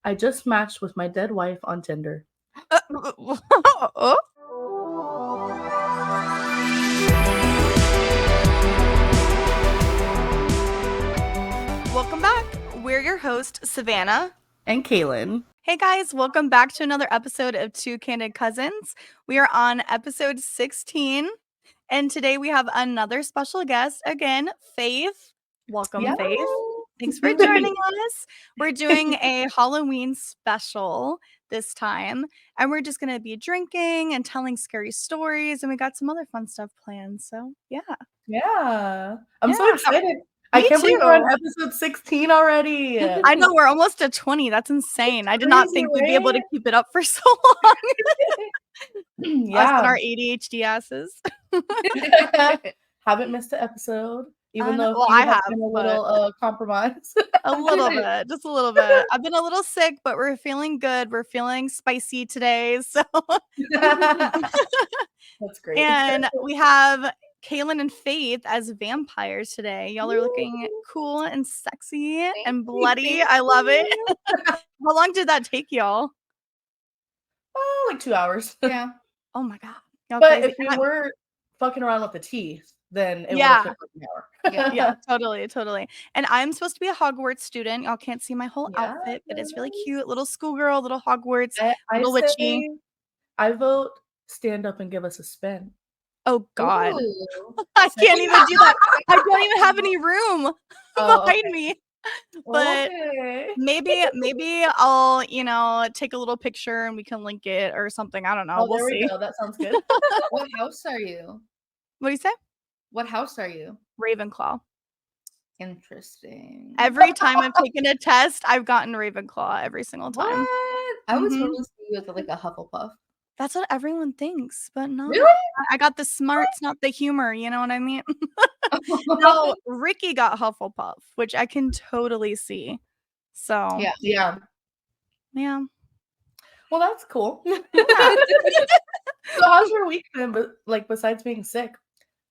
I just matched with my dead wife on Tinder. Oh. Welcome back. We're your host, Savannah. And Kaylin. Hey guys, welcome back to another episode of Two Candid Cousins. We are on episode 16. And today we have another special guest again, Faith. Welcome, Yeah. Faith. Thanks for joining us. We're doing a Halloween special this time, and we're just going to be drinking and telling scary stories, and we got some other fun stuff planned. So, yeah. Yeah. I'm so excited. I Me can't believe we're on too. episode 16 already. I know, we're almost at 20. That's insane. I did not think we'd be able to keep it up for so long. Us and our ADHD asses. Haven't missed an episode, even though well, I have been a little compromised. A little bit, just a little bit. I've been a little sick, but we're feeling good. We're feeling spicy today, so That's great. And we have Kaylin and Faith as vampires today. Y'all are looking cool and sexy and bloody. I love it. How long did that take y'all? Oh, like 2 hours. Yeah. Oh my god. Y'all but crazy. if you were fucking around with the teeth, then it would Yeah. have took like an hour. Yeah, totally. And I'm supposed to be a Hogwarts student. Y'all can't see my whole outfit, but it's really cute. Little schoolgirl, little Hogwarts, little witchy. I vote stand up and give us a spin. Oh god. I can't even do that. I don't even have any room behind me. But maybe I'll, take a little picture and we can link it or something. I don't know. Oh, we'll there see. We go. That sounds good. What house are you? What do you say? What house are you? Ravenclaw. Interesting. Every time I've taken a test, I've gotten Ravenclaw every single time. What? I was totally see you with like a Hufflepuff. That's what everyone thinks, but no. Really? I got the smarts, not the humor. You know what I mean? No, Ricky got Hufflepuff, which I can totally see. So yeah. Well, that's cool. Yeah. So how's your week been? But like besides being sick,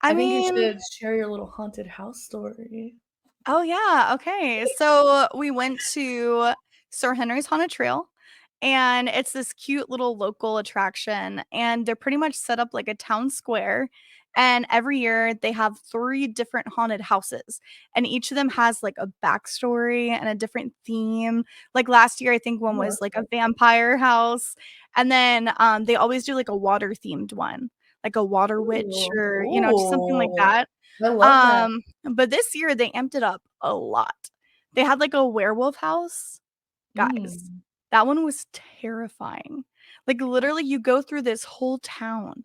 I think you should share your little haunted house story. Oh yeah, okay. So we went to Sir Henry's Haunted Trail, and it's this cute little local attraction, and they're pretty much set up like a town square. And every year they have 3 different haunted houses, and each of them has like a backstory and a different theme. Like last year, I think one was like a vampire house, and then they always do like a water themed one, like a water witch or just something like that. I love that. But this year they amped it up a lot. They had like a werewolf house. Guys, that one was terrifying. Like literally you go through this whole town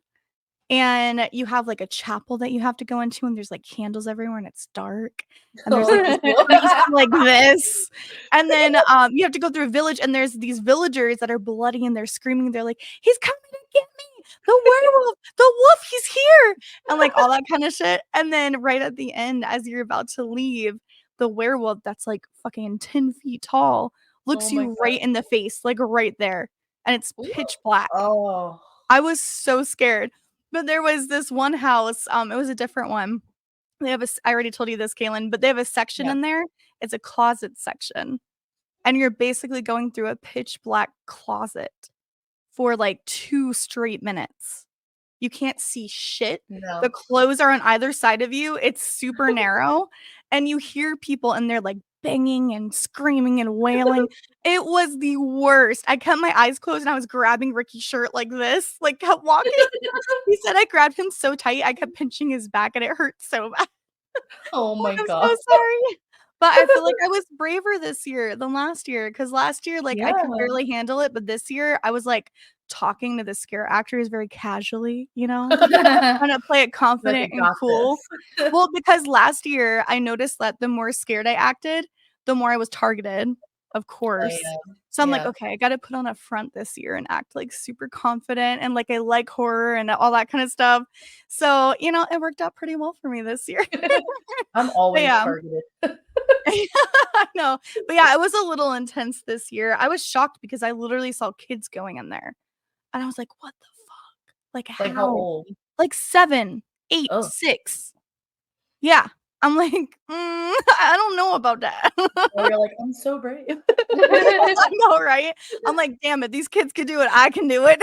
and you have like a chapel that you have to go into and there's like candles everywhere and it's dark. And there's like this priest like this. And then you have to go through a village and there's these villagers that are bloody and they're screaming. They're like, he's coming to get me. The werewolf, the wolf, he's here. And like all that kind of shit. And then right at the end, as you're about to leave, the werewolf that's like fucking 10 feet tall looks you right in the face, like right there. And it's pitch black. Oh. I was so scared. But there was this one house, it was a different one. They have I already told you this, Kaylin, but they have a section in there. It's a closet section. And you're basically going through a pitch black closet for like 2 straight minutes. You can't see shit. No. The clothes are on either side of you. It's super narrow. And you hear people and they're like banging and screaming and wailing. It was the worst. I kept my eyes closed and I was grabbing Ricky's shirt like this, like kept walking. He said I grabbed him so tight, I kept pinching his back and it hurt so bad. Oh my I'm god. so sorry. But I feel like I was braver this year than last year because last year, like I could barely handle it. But this year I was like talking to the scare actors very casually, trying to play it confident and cool. Well, because last year I noticed that the more scared I acted, the more I was targeted, of course. So I'm like, okay, I got to put on a front this year and act like super confident and like I like horror and all that kind of stuff. So, it worked out pretty well for me this year. I'm always targeted. I know. But yeah, it was a little intense this year. I was shocked because I literally saw kids going in there. And I was like, what the fuck? Like how old? Like 7, 8, 6. Yeah. I'm like, I don't know about that. Or you're like, I'm so brave. I know, right? I'm like, damn it, these kids can do it. I can do it.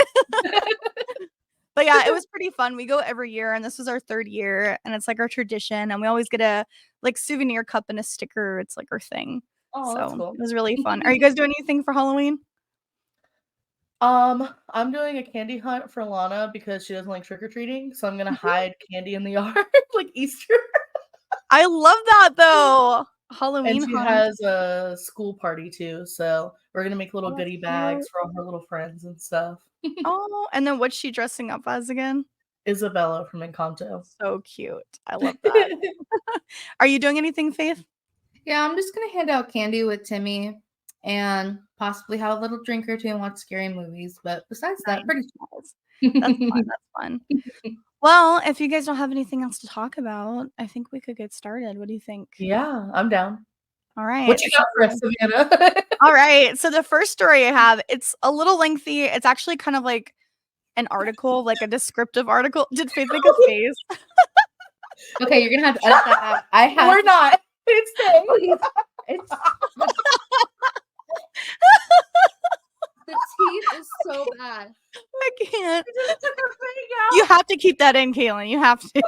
But yeah, it was pretty fun. We go every year, and this was our 3rd year, and it's like our tradition. And we always get a like souvenir cup and a sticker. It's like our thing. Oh, that's So cool. it was really fun. Are you guys doing anything for Halloween? I'm doing a candy hunt for Lana because she doesn't like trick-or-treating, so I'm gonna hide candy in the yard like Easter. I love that though. And Halloween she hunt. has a school party too, so we're gonna make little Oh, that's goodie bags cute. for all her little friends and stuff. Oh, and then what's she dressing up as again? Isabella from Encanto. So cute. I love that. Are you doing anything, Faith? Yeah, I'm just gonna hand out candy with Timmy and possibly have a little drink or two and watch scary movies. But besides that, pretty That's fun. That's fun. Well, if you guys don't have anything else to talk about, I think we could get started. What do you think? Yeah, I'm down. All right. What you got for us, Savannah? All right. So the first story I have, it's a little lengthy. It's actually kind of like an article, like a descriptive article. Did Faith make a face? Okay, you're gonna have to edit that out. I have We're not. It's staying. it's the teeth is so bad. I can't. Just took her thing out. You have to keep that in, Kaylin. You have to.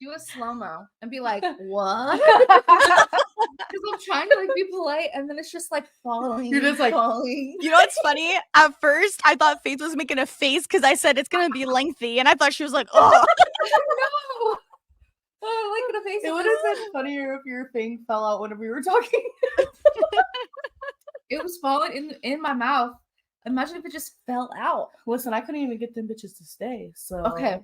Do a slow-mo and be like, what? Because I'm trying to like be polite and then it's just like falling. You're just like falling. You know what's funny? At first, I thought Faith was making a face because I said it's gonna be lengthy, and I thought she was like, "Oh, No. Oh, like the face. It would have been funnier if your thing fell out whenever we were talking. It was falling in my mouth. Imagine if it just fell out. Listen, I couldn't even get them bitches to stay. So Okay.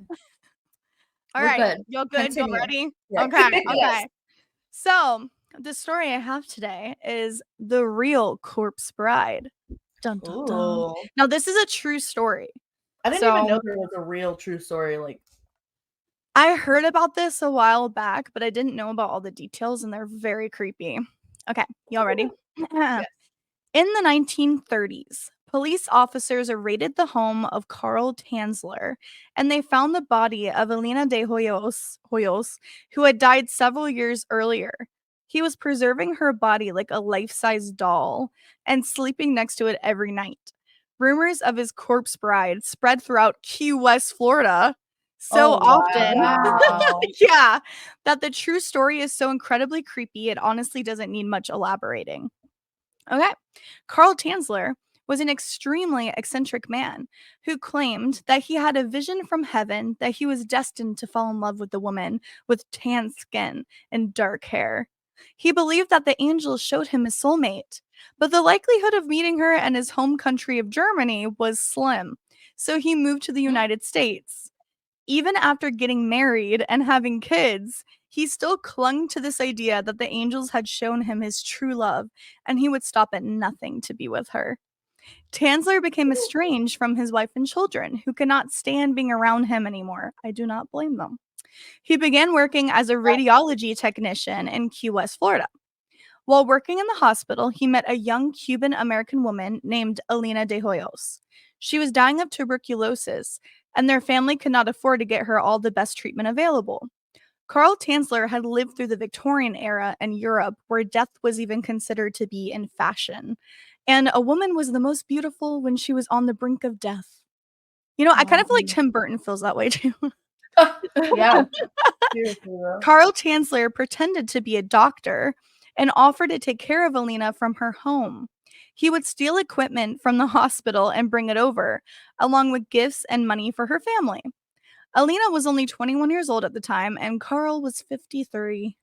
all We're right, good. y'all good? Y'all Continue. ready? Yeah. Okay, okay. Yes. So the story I have today is the real corpse bride. Dun dun dun. Ooh. Now this is a true story. I didn't even So- know there was a real true story. Like, I heard about this a while back, but I didn't know about all the details, and they're very creepy. Okay, y'all ready? Yes. In the 1930s, police officers raided the home of Carl Tanzler, and they found the body of Elena de Hoyos, who had died several years earlier. He was preserving her body like a life-size doll and sleeping next to it every night. Rumors of his corpse bride spread throughout Key West, Florida, so often, wow. yeah, that the true story is so incredibly creepy, it honestly doesn't need much elaborating. Okay. Carl Tanzler was an extremely eccentric man who claimed that he had a vision from heaven that he was destined to fall in love with a woman with tan skin and dark hair. He believed that the angels showed him his soulmate, but the likelihood of meeting her in his home country of Germany was slim, so he moved to the United States. Even after getting married and having kids, he still clung to this idea that the angels had shown him his true love, and he would stop at nothing to be with her. Tanzler became estranged from his wife and children, who could not stand being around him anymore. I do not blame them. He began working as a radiology technician in Key West, Florida. While working in the hospital, he met a young Cuban-American woman named Elena de Hoyos. She was dying of tuberculosis, and their family could not afford to get her all the best treatment available. Carl Tanzler had lived through the Victorian era in Europe, where death was even considered to be in fashion. And a woman was the most beautiful when she was on the brink of death. You know, I kind of feel like Tim Burton feels that way too. Yeah. Seriously, though. Carl Tanzler pretended to be a doctor and offered to take care of Alina from her home. He would steal equipment from the hospital and bring it over, along with gifts and money for her family. Alina was only 21 years old at the time, and Carl was 53.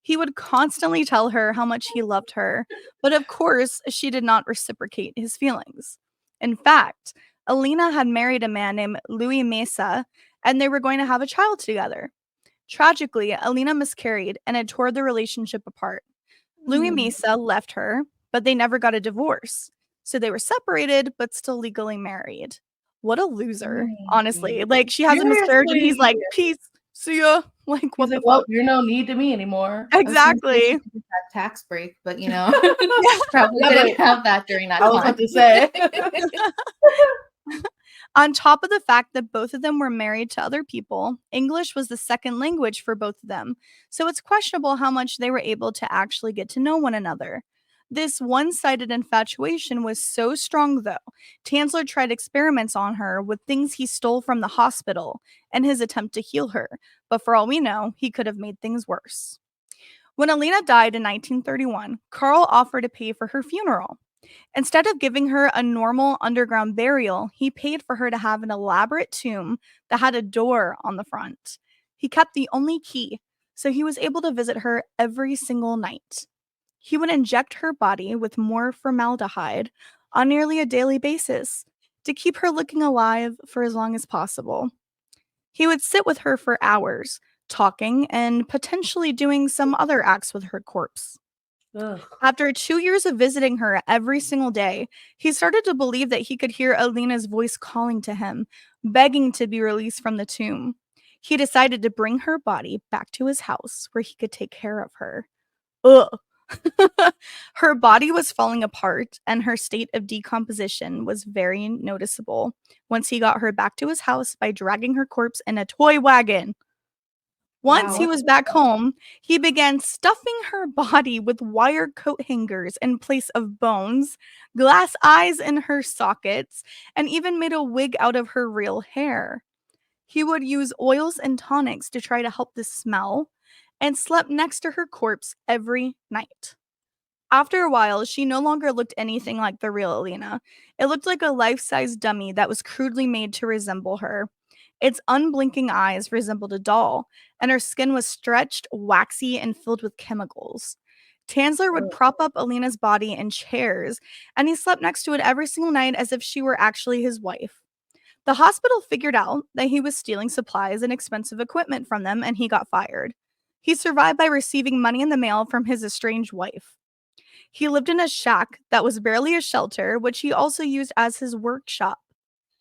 He would constantly tell her how much he loved her, but of course, she did not reciprocate his feelings. In fact, Alina had married a man named Louis Mesa, and they were going to have a child together. Tragically, Alina miscarried and it tore the relationship apart. Louis Mesa left her, but they never got a divorce. So they were separated, but still legally married. What a loser, honestly. Like, she has a miscarriage and he's like, peace, see ya. Like, what He's the like, well, fuck? you're no need to me anymore. Exactly. That tax break, but you know, probably Yeah, didn't have that during that I was time. about to say. On top of the fact that both of them were married to other people, English was the second language for both of them, so it's questionable how much they were able to actually get to know one another. This one-sided infatuation was so strong, though, Tansler tried experiments on her with things he stole from the hospital in his attempt to heal her, but for all we know, he could have made things worse. When Alina died in 1931, Carl offered to pay for her funeral. Instead of giving her a normal underground burial, he paid for her to have an elaborate tomb that had a door on the front. He kept the only key, so he was able to visit her every single night. He would inject her body with more formaldehyde on nearly a daily basis to keep her looking alive for as long as possible. He would sit with her for hours, talking and potentially doing some other acts with her corpse. Ugh. After 2 years of visiting her every single day, he started to believe that he could hear Alina's voice calling to him, begging to be released from the tomb. He decided to bring her body back to his house where he could take care of her. Ugh. Her body was falling apart, and her state of decomposition was very noticeable once he got her back to his house by dragging her corpse in a toy wagon. Once he Wow. was back home, he began stuffing her body with wire coat hangers in place of bones, glass eyes in her sockets, and even made a wig out of her real hair. He would use oils and tonics to try to help the smell, and slept next to her corpse every night. After a while, she no longer looked anything like the real Alina. It looked like a life-size dummy that was crudely made to resemble her. Its unblinking eyes resembled a doll, and her skin was stretched, waxy, and filled with chemicals. Tansler would Ugh. prop up Alina's body in chairs, and he slept next to it every single night as if she were actually his wife. The hospital figured out that he was stealing supplies and expensive equipment from them, and he got fired. He survived by receiving money in the mail from his estranged wife. He lived in a shack that was barely a shelter, which he also used as his workshop.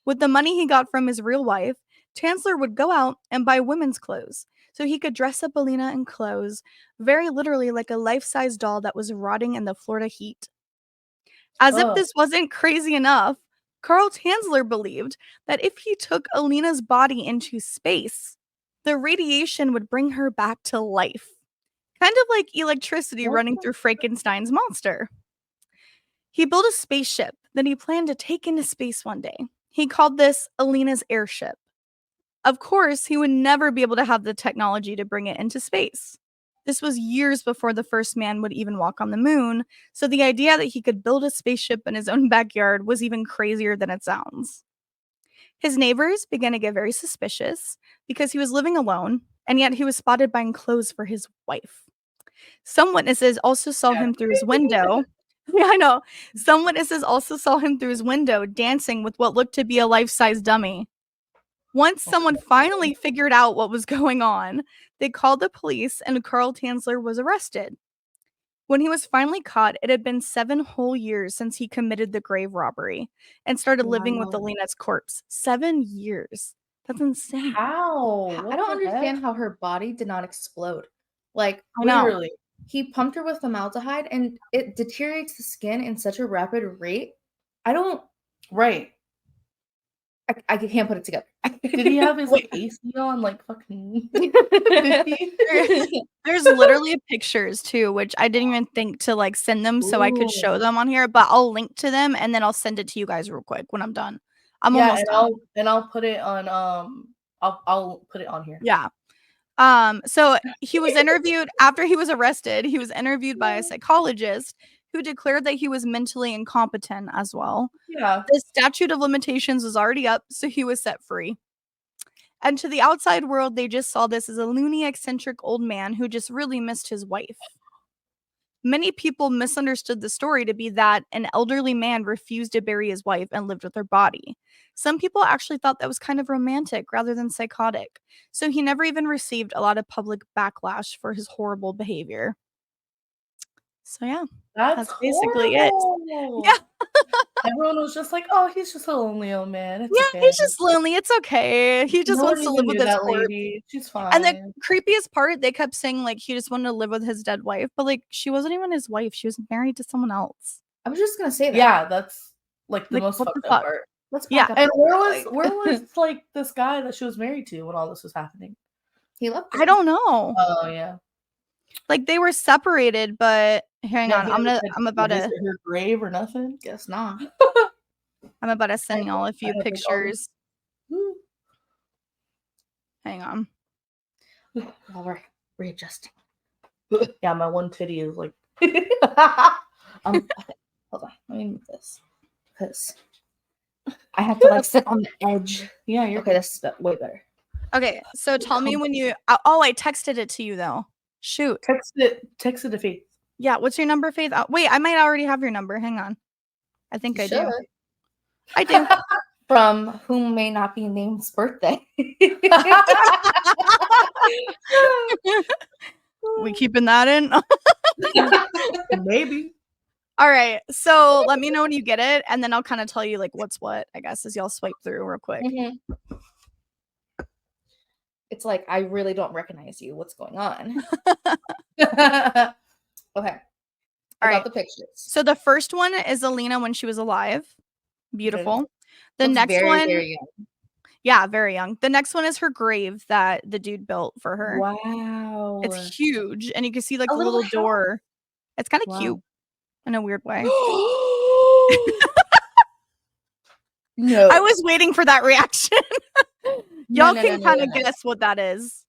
With the money he got from his real wife, Tansler would go out and buy women's clothes so he could dress up Alina in clothes, very literally like a life-size doll that was rotting in the Florida heat. As if Ugh. this wasn't crazy enough, Carl Tansler believed that if he took Alina's body into space, the radiation would bring her back to life. Kind of like electricity What running the through Frankenstein's monster. He built a spaceship that he planned to take into space one day. He called this Alina's airship. Of course, he would never be able to have the technology to bring it into space. This was years before the first man would even walk on the moon, so the idea that he could build a spaceship in his own backyard was even crazier than it sounds. His neighbors began to get very suspicious because he was living alone, and yet he was spotted buying clothes for his wife. Some witnesses also saw Yeah. him through his window. Yeah, I know. Some witnesses also saw him through his window dancing with what looked to be a life-size dummy. Once someone finally figured out what was going on, they called the police and Carl Tansler was arrested. When he was finally caught, it had been 7 whole years since he committed the grave robbery and started living with Wow. Alina's corpse. 7 years. That's insane. How? I What don't the understand heck? how her body did not explode. Like, I know. Literally. he pumped her with formaldehyde and it deteriorates the skin in such a rapid rate. I don't, Right. I can't put it together. Did he have his like Wait. AC on like fucking 50? There's literally pictures too, which I didn't even think to like send them so I could show Ooh. them on here, but I'll link to them and then I'll send it to you guys real quick when I'm done. I'm Yeah, almost done. and I'll put it on I'll put it on here. Yeah. So he was interviewed after he was arrested, he was interviewed by a psychologist who declared that he was mentally incompetent as well. Yeah. The statute of limitations was already up, so he was set free. And to the outside world, they just saw this as a loony, eccentric old man who just really missed his wife. Many people misunderstood the story to be that an elderly man refused to bury his wife and lived with her body. Some people actually thought that was kind of romantic rather than psychotic, so he never even received a lot of public backlash for his horrible behavior. So yeah, That's that's basically it. horrible. Yeah, Everyone was just like, "Oh, he's just a lonely old man. It's yeah, okay." he's just lonely. It's okay. He just No one wants to live even with knew his that corpse. lady. She's And the fine. creepiest part, they kept saying like he just wanted to live with his dead wife, but like she wasn't even his wife. She was married to someone else. I was just gonna say that. Yeah, that's like the Like most what the fucked up fuck? part. Let's Yeah. back up. And where was like this guy that she was married to when all this was happening? He left. I don't know. Oh yeah. Like they were separated, but hang on. He never said I'm about to visit her grave or nothing. Guess not. send y'all a few I hope they call pictures. Woo. Hang on. While we're readjusting. Yeah, my one titty is like. Okay, hold on. Let me move this because I have to like sit on the edge. Yeah, you're Okay, that's way better. Okay, so tell me when you. Oh, I texted it to you though. Shoot. Text it to Faith. Yeah, what's your number, Faith? Wait, I might already have your number. Hang on. I think You I should. do. I do. From whom may not be named's birthday. We keeping that in? Maybe. All right. So let me know when you get it, and then I'll kind of tell you like what's what, I guess, as y'all swipe through real quick. Mm-hmm. It's like I really don't recognize you. What's going on? Okay. All right. The pictures. So the first one is Alina when she was alive. Beautiful. Okay. The Looks next very, one, very young. Yeah, very young. The next one is her grave that the dude built for her. Wow. It's huge, and you can see like A the little little door. It's kind of Wow. cute in a weird way. No. I was waiting for that reaction. Y'all can kind of No. guess what that is.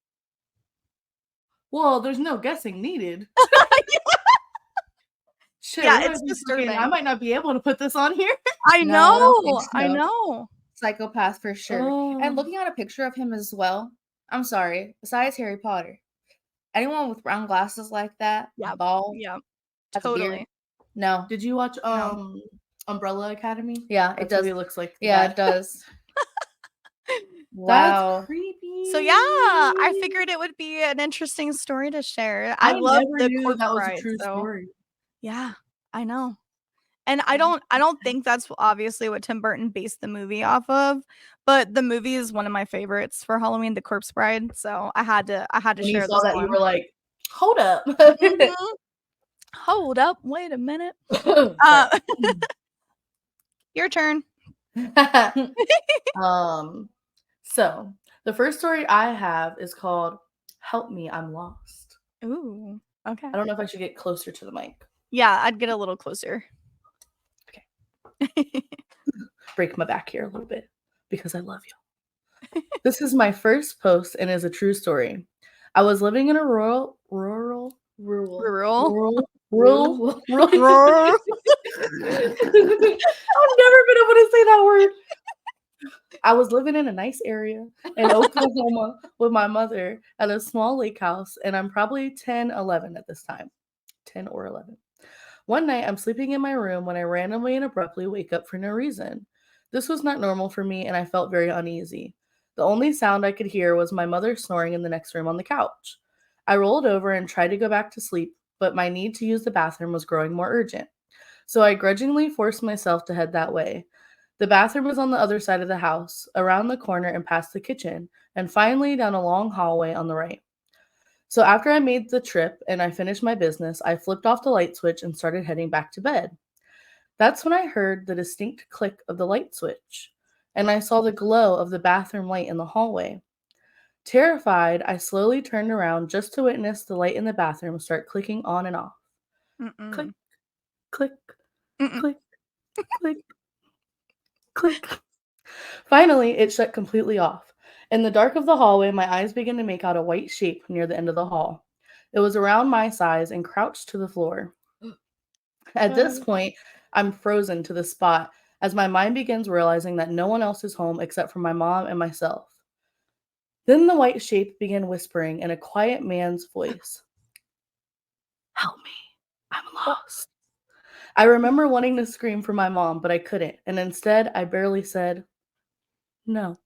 Well, there's no guessing needed. Shit, Yeah, it's disturbing. I might not be able to put this on here. I No, I don't know. think I so. know. Psychopath for sure. Oh. And looking at a picture of him as well. I'm sorry. Besides Harry Potter, anyone with round glasses like that, Yeah. bald, Yeah. has a beard? Totally. No. Did you watch No. Umbrella Academy? Yeah, it That's does. what he looks like. Yeah, it does. Wow. That's creepy. So yeah, I figured it would be an interesting story to share. I love never the knew corpse that was bride, a true so story. yeah, I know. And I don't think that's obviously what Tim Burton based the movie off of, but the movie is one of my favorites for Halloween, The Corpse Bride. So I had to When you share saw this that, one. you were like, "Hold up." Mhm. Hold up, wait a minute. Your turn. So the first story I have is called "Help Me, I'm Lost." Ooh, okay. I don't know if I should get closer to the mic. Yeah, I'd get a little closer. Okay. Break my back here a little bit because I love you. This is my first post and is a true story. I was living in a rural. Rural. I've never been able to say that word. I was living in a nice area in Oklahoma with my mother at a small lake house, and I'm probably 10, 11 at this time. 10 or 11. One night, I'm sleeping in my room when I randomly and abruptly wake up for no reason. This was not normal for me, and I felt very uneasy. The only sound I could hear was my mother snoring in the next room on the couch. I rolled over and tried to go back to sleep, but my need to use the bathroom was growing more urgent. So I grudgingly forced myself to head that way. The bathroom was on the other side of the house, around the corner and past the kitchen, and finally down a long hallway on the right. So after I made the trip and I finished my business, I flipped off the light switch and started heading back to bed. That's when I heard the distinct click of the light switch, and I saw the glow of the bathroom light in the hallway. Terrified, I slowly turned around just to witness the light in the bathroom start clicking on and off. Click, click, click, click, click. Finally, it shut completely off. In the dark of the hallway, my eyes began to make out a white shape near the end of the hall. It was around my size and crouched to the floor. At this point, I'm frozen to the spot as my mind begins realizing that no one else is home except for my mom and myself. Then the white shape began whispering in a quiet man's voice, "Help me, I'm lost." I remember wanting to scream for my mom, but I couldn't, and instead I barely said, "No."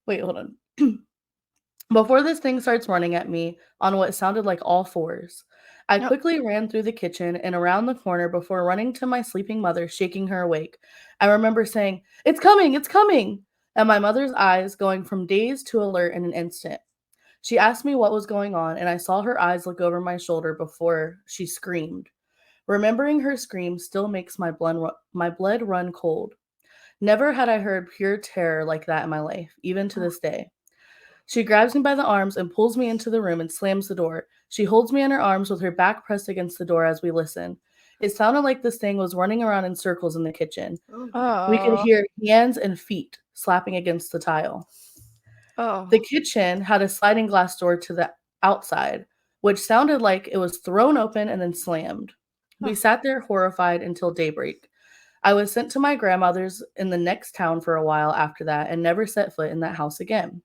Wait, hold on. Before this thing starts running at me on what sounded like all fours, I quickly ran through the kitchen and around the corner before running to my sleeping mother, shaking her awake. I remember saying, "It's coming, it's coming," and my mother's eyes going from dazed to alert in an instant. She asked me what was going on, and I saw her eyes look over my shoulder before she screamed, Remembering her scream still makes my blood run cold. Never had I heard pure terror like that in my life, even to this day. She grabs me by the arms and pulls me into the room and slams the door. She holds me in her arms with her back pressed against the door as we listen. It sounded like this thing was running around in circles in the kitchen. We could Oh. hear hands and feet slapping against the tile. Oh. The kitchen had a sliding glass door to the outside, which sounded like it was thrown open and then slammed. We Oh. sat there horrified until daybreak. I was sent to my grandmother's in the next town for a while after that and never set foot in that house again.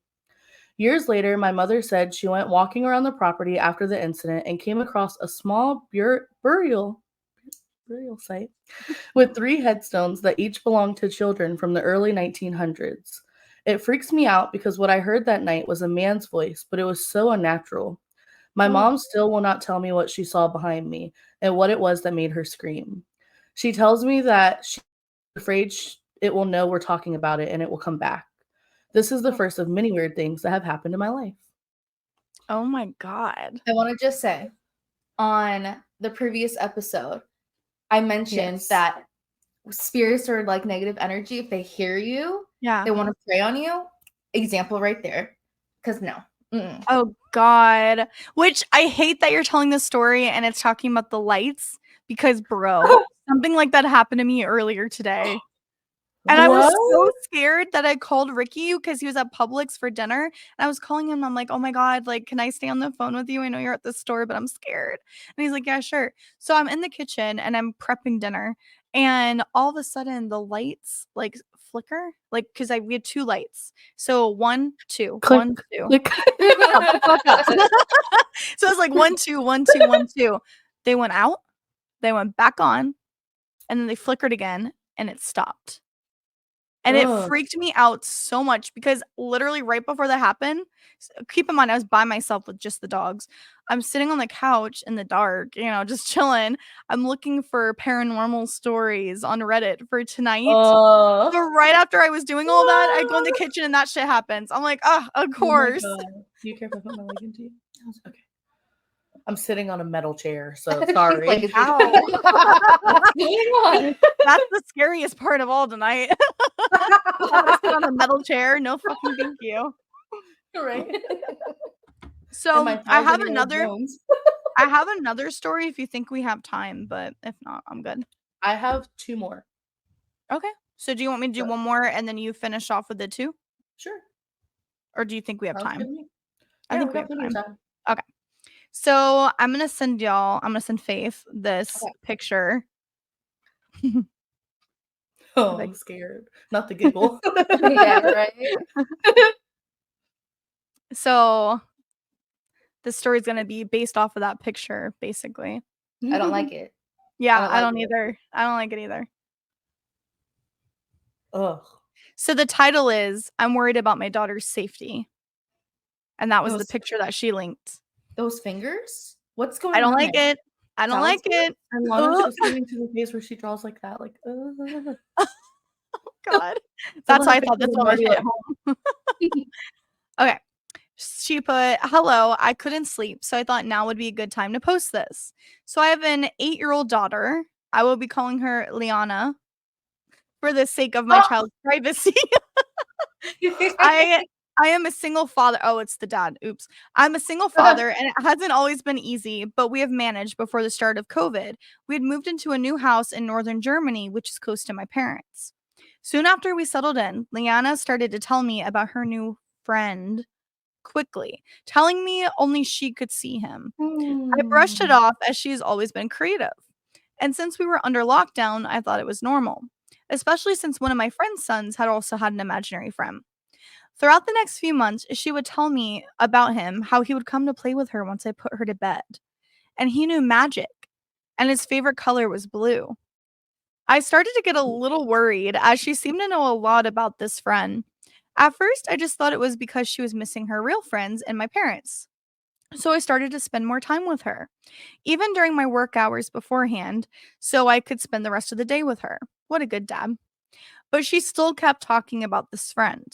Years later, my mother said she went walking around the property after the incident and came across a small burial site with 3 headstones that each belonged to children from the early 1900s. It freaks me out because what I heard that night was a man's voice, but it was so unnatural. My mom still will not tell me what she saw behind me and what it was that made her scream. She tells me that she's afraid it will know we're talking about it and it will come back. This is the first of many weird things that have happened in my life. Oh my God. I want to just say, on the previous episode, I mentioned Yes. that spirits or like negative energy, if they hear you, Yeah. they want to prey on you. Example right there. Because no. Mm-mm. Oh God. Which I hate that you're telling this story and it's talking about the lights because, bro, something like that happened to me earlier today. And I was so scared that I called Ricky because he was at Publix for dinner. And I was calling him. I'm like, oh my God, like, can I stay on the phone with you? I know you're at the store, but I'm scared. And he's like, yeah, sure. So I'm in the kitchen and I'm prepping dinner. And all of a sudden the lights like flicker, like, because we had 2 lights. So 1, 2, Click, 1, 2. click. Shut the fuck up. So it's like 1, 2, 1, 2, 1, 2. They went out, they went back on, and then they flickered again, and it stopped. And it Ugh. freaked me out so much because literally right before that happened, keep in mind, I was by myself with just the dogs. I'm sitting on the couch in the dark, just chilling. I'm looking for paranormal stories on Reddit for tonight. So right after I was doing all that, I go in the kitchen and that shit happens. I'm like, of course. Oh my God. Do you care if I put my leg into you? Okay. I'm sitting on a metal chair, so sorry. Like, Ow. what's going on? That's the scariest part of all tonight. I'm gonna sit on a metal chair. No fucking thank you. Right. So my I have 1,000-year-old bones. another story if you think we have time, but if not, I'm good. I have 2 more. Okay. So do you want me to do Sure. one more and then you finish off with the 2? Sure. Or do you think we have Sounds time? good to me. I Yeah, think we we got have plenty of time. time. Okay. So I'm gonna send Faith this Okay. picture. Oh, Like- I'm scared. Not the giggle. Yeah, right. So the story's gonna be based off of that picture, basically. I don't like it. Yeah, I like don't it. either. I don't like it either. Ugh. So the title is I'm worried about my daughter's safety. And that was the Those- picture that she linked. Those fingers? What's going I on? don't like it. I don't like it. And Lana's Ugh. just getting to the phase where she draws like that, like, God. That's why I thought this one would hit like, home. Okay. She put, hello, I couldn't sleep, so I thought now would be a good time to post this. So I have an 8-year-old daughter. I will be calling her Liana for the sake of my child's privacy. I am a single father. Oh, it's the dad. Oops. I'm a single father, and it hasn't always been easy, but we have managed before the start of COVID. We had moved into a new house in northern Germany, which is close to my parents. Soon after we settled in, Liana started to tell me about her new friend quickly, telling me only she could see him. I brushed it off as she's always been creative. And since we were under lockdown, I thought it was normal, especially since one of my friend's sons had also had an imaginary friend. Throughout the next few months, she would tell me about him, how he would come to play with her once I put her to bed. And he knew magic, and his favorite color was blue. I started to get a little worried as she seemed to know a lot about this friend. At first, I just thought it was because she was missing her real friends and my parents. So I started to spend more time with her, even during my work hours beforehand, so I could spend the rest of the day with her. What a good dad. But she still kept talking about this friend.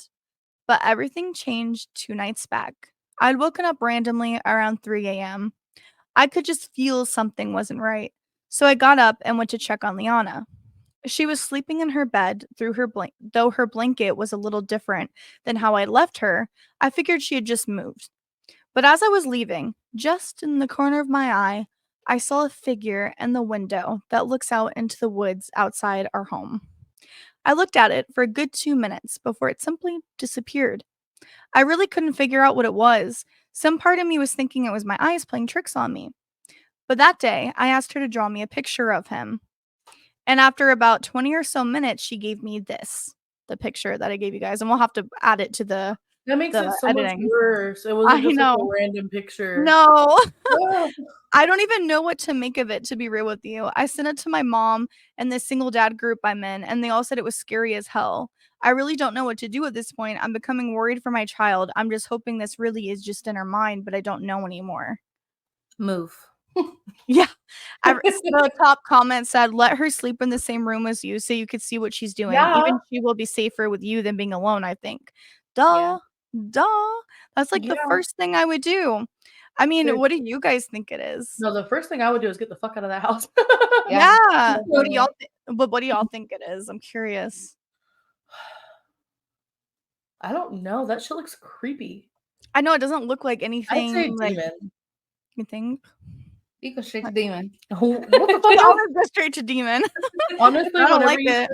But everything changed 2 nights back. I'd woken up randomly around 3 a.m. I could just feel something wasn't right. So I got up and went to check on Liana. She was sleeping in her bed though her blanket was a little different than how I left her. I figured she had just moved. But as I was leaving, just in the corner of my eye, I saw a figure in the window that looks out into the woods outside our home. I looked at it for a good 2 minutes before it simply disappeared. I really couldn't figure out what it was. Some part of me was thinking it was my eyes playing tricks on me. But that day, I asked her to draw me a picture of him. And after about 20 or so minutes, she gave me this, the picture that I gave you guys, and we'll have to add it to the That makes it so much editing. worse. It wasn't I just like a know. random picture. No. Ah. I don't even know what to make of it, to be real with you. I sent it to my mom and this single dad group I'm in, and they all said it was scary as hell. I really don't know what to do at this point. I'm becoming worried for my child. I'm just hoping this really is just in her mind, but I don't know anymore. Move. Yeah. The top comment said, let her sleep in the same room as you so you could see what she's doing. Yeah. Even she will be safer with you than being alone, I think. Duh. That's like the Yeah. first thing I would do. I mean, Seriously. what do you guys think it is? No, the first thing I would do is get the fuck out of that house. Yeah. What do y'all think it is? I'm curious. I don't know. That shit looks creepy. I know it doesn't look like I'd anything say like demon. you think. You go straight to demon. What the fuck? I want to go straight to demon. Honestly, I don't like it.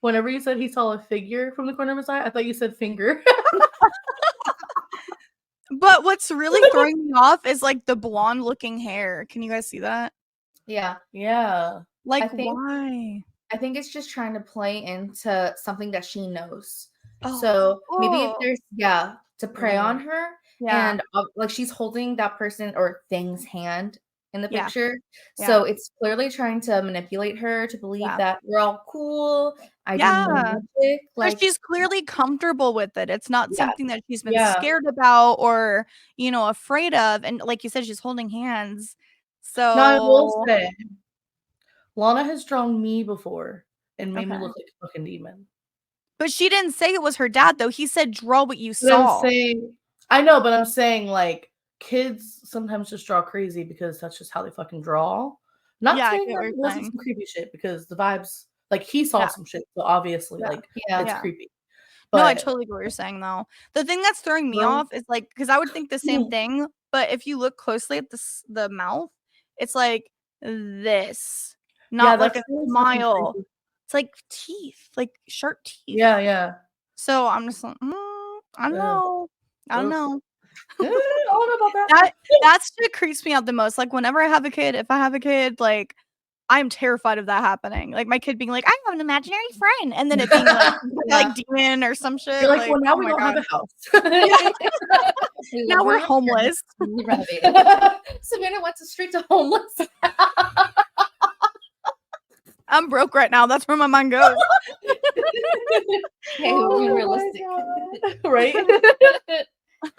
Whenever you said he saw a figure from the corner of his eye, I thought you said finger. But what's really throwing me off is like the blonde looking hair. Can you guys see that? Yeah. Yeah. Like think- why? I think it's just trying to play into something that she knows. Oh. So maybe if there's to prey on her, Yeah. and like she's holding that person or thing's hand in the Yeah. picture, Yeah. so it's clearly trying to manipulate her to believe Yeah. that we're all cool. I do Yeah. magic. But Like she's clearly comfortable with it. It's not Yeah. something that she's been Yeah. scared about or, afraid of. And like you said, she's holding hands. So Now I will say, Lana has drawn me before and made me Okay. look like a fucking demon. But she didn't say it was her dad, though. He said, draw what you But I'm saw. saying, I know, but I'm saying like kids sometimes just draw crazy because that's just how they fucking draw. Not Yeah, I saying get what that you're it wasn't saying. some creepy shit because the vibes, like he saw Yeah. some shit, so obviously Yeah. like Yeah. it's Yeah. creepy. No, I But totally get what you're saying, though. The thing that's throwing me Girl. off is like, because I would think the same thing, but if you look closely at the mouth, it's like this, not like a that's really fucking smile. creepy. It's like teeth, like sharp teeth. Yeah. So I'm just like, I don't know. I don't Ugh. know. I don't know about that. That shit creeps me out the most. Like whenever I have a kid, if I have a kid, like I'm terrified of that happening. Like my kid being like, I have an imaginary friend, and then it being like like demon or some shit. You're like, well, now oh we my don't God. have a house. Now we're homeless. Renovated. Savannah went straight to homeless. I'm broke right now. That's where my mind goes. Hey, we're being realistic. Right?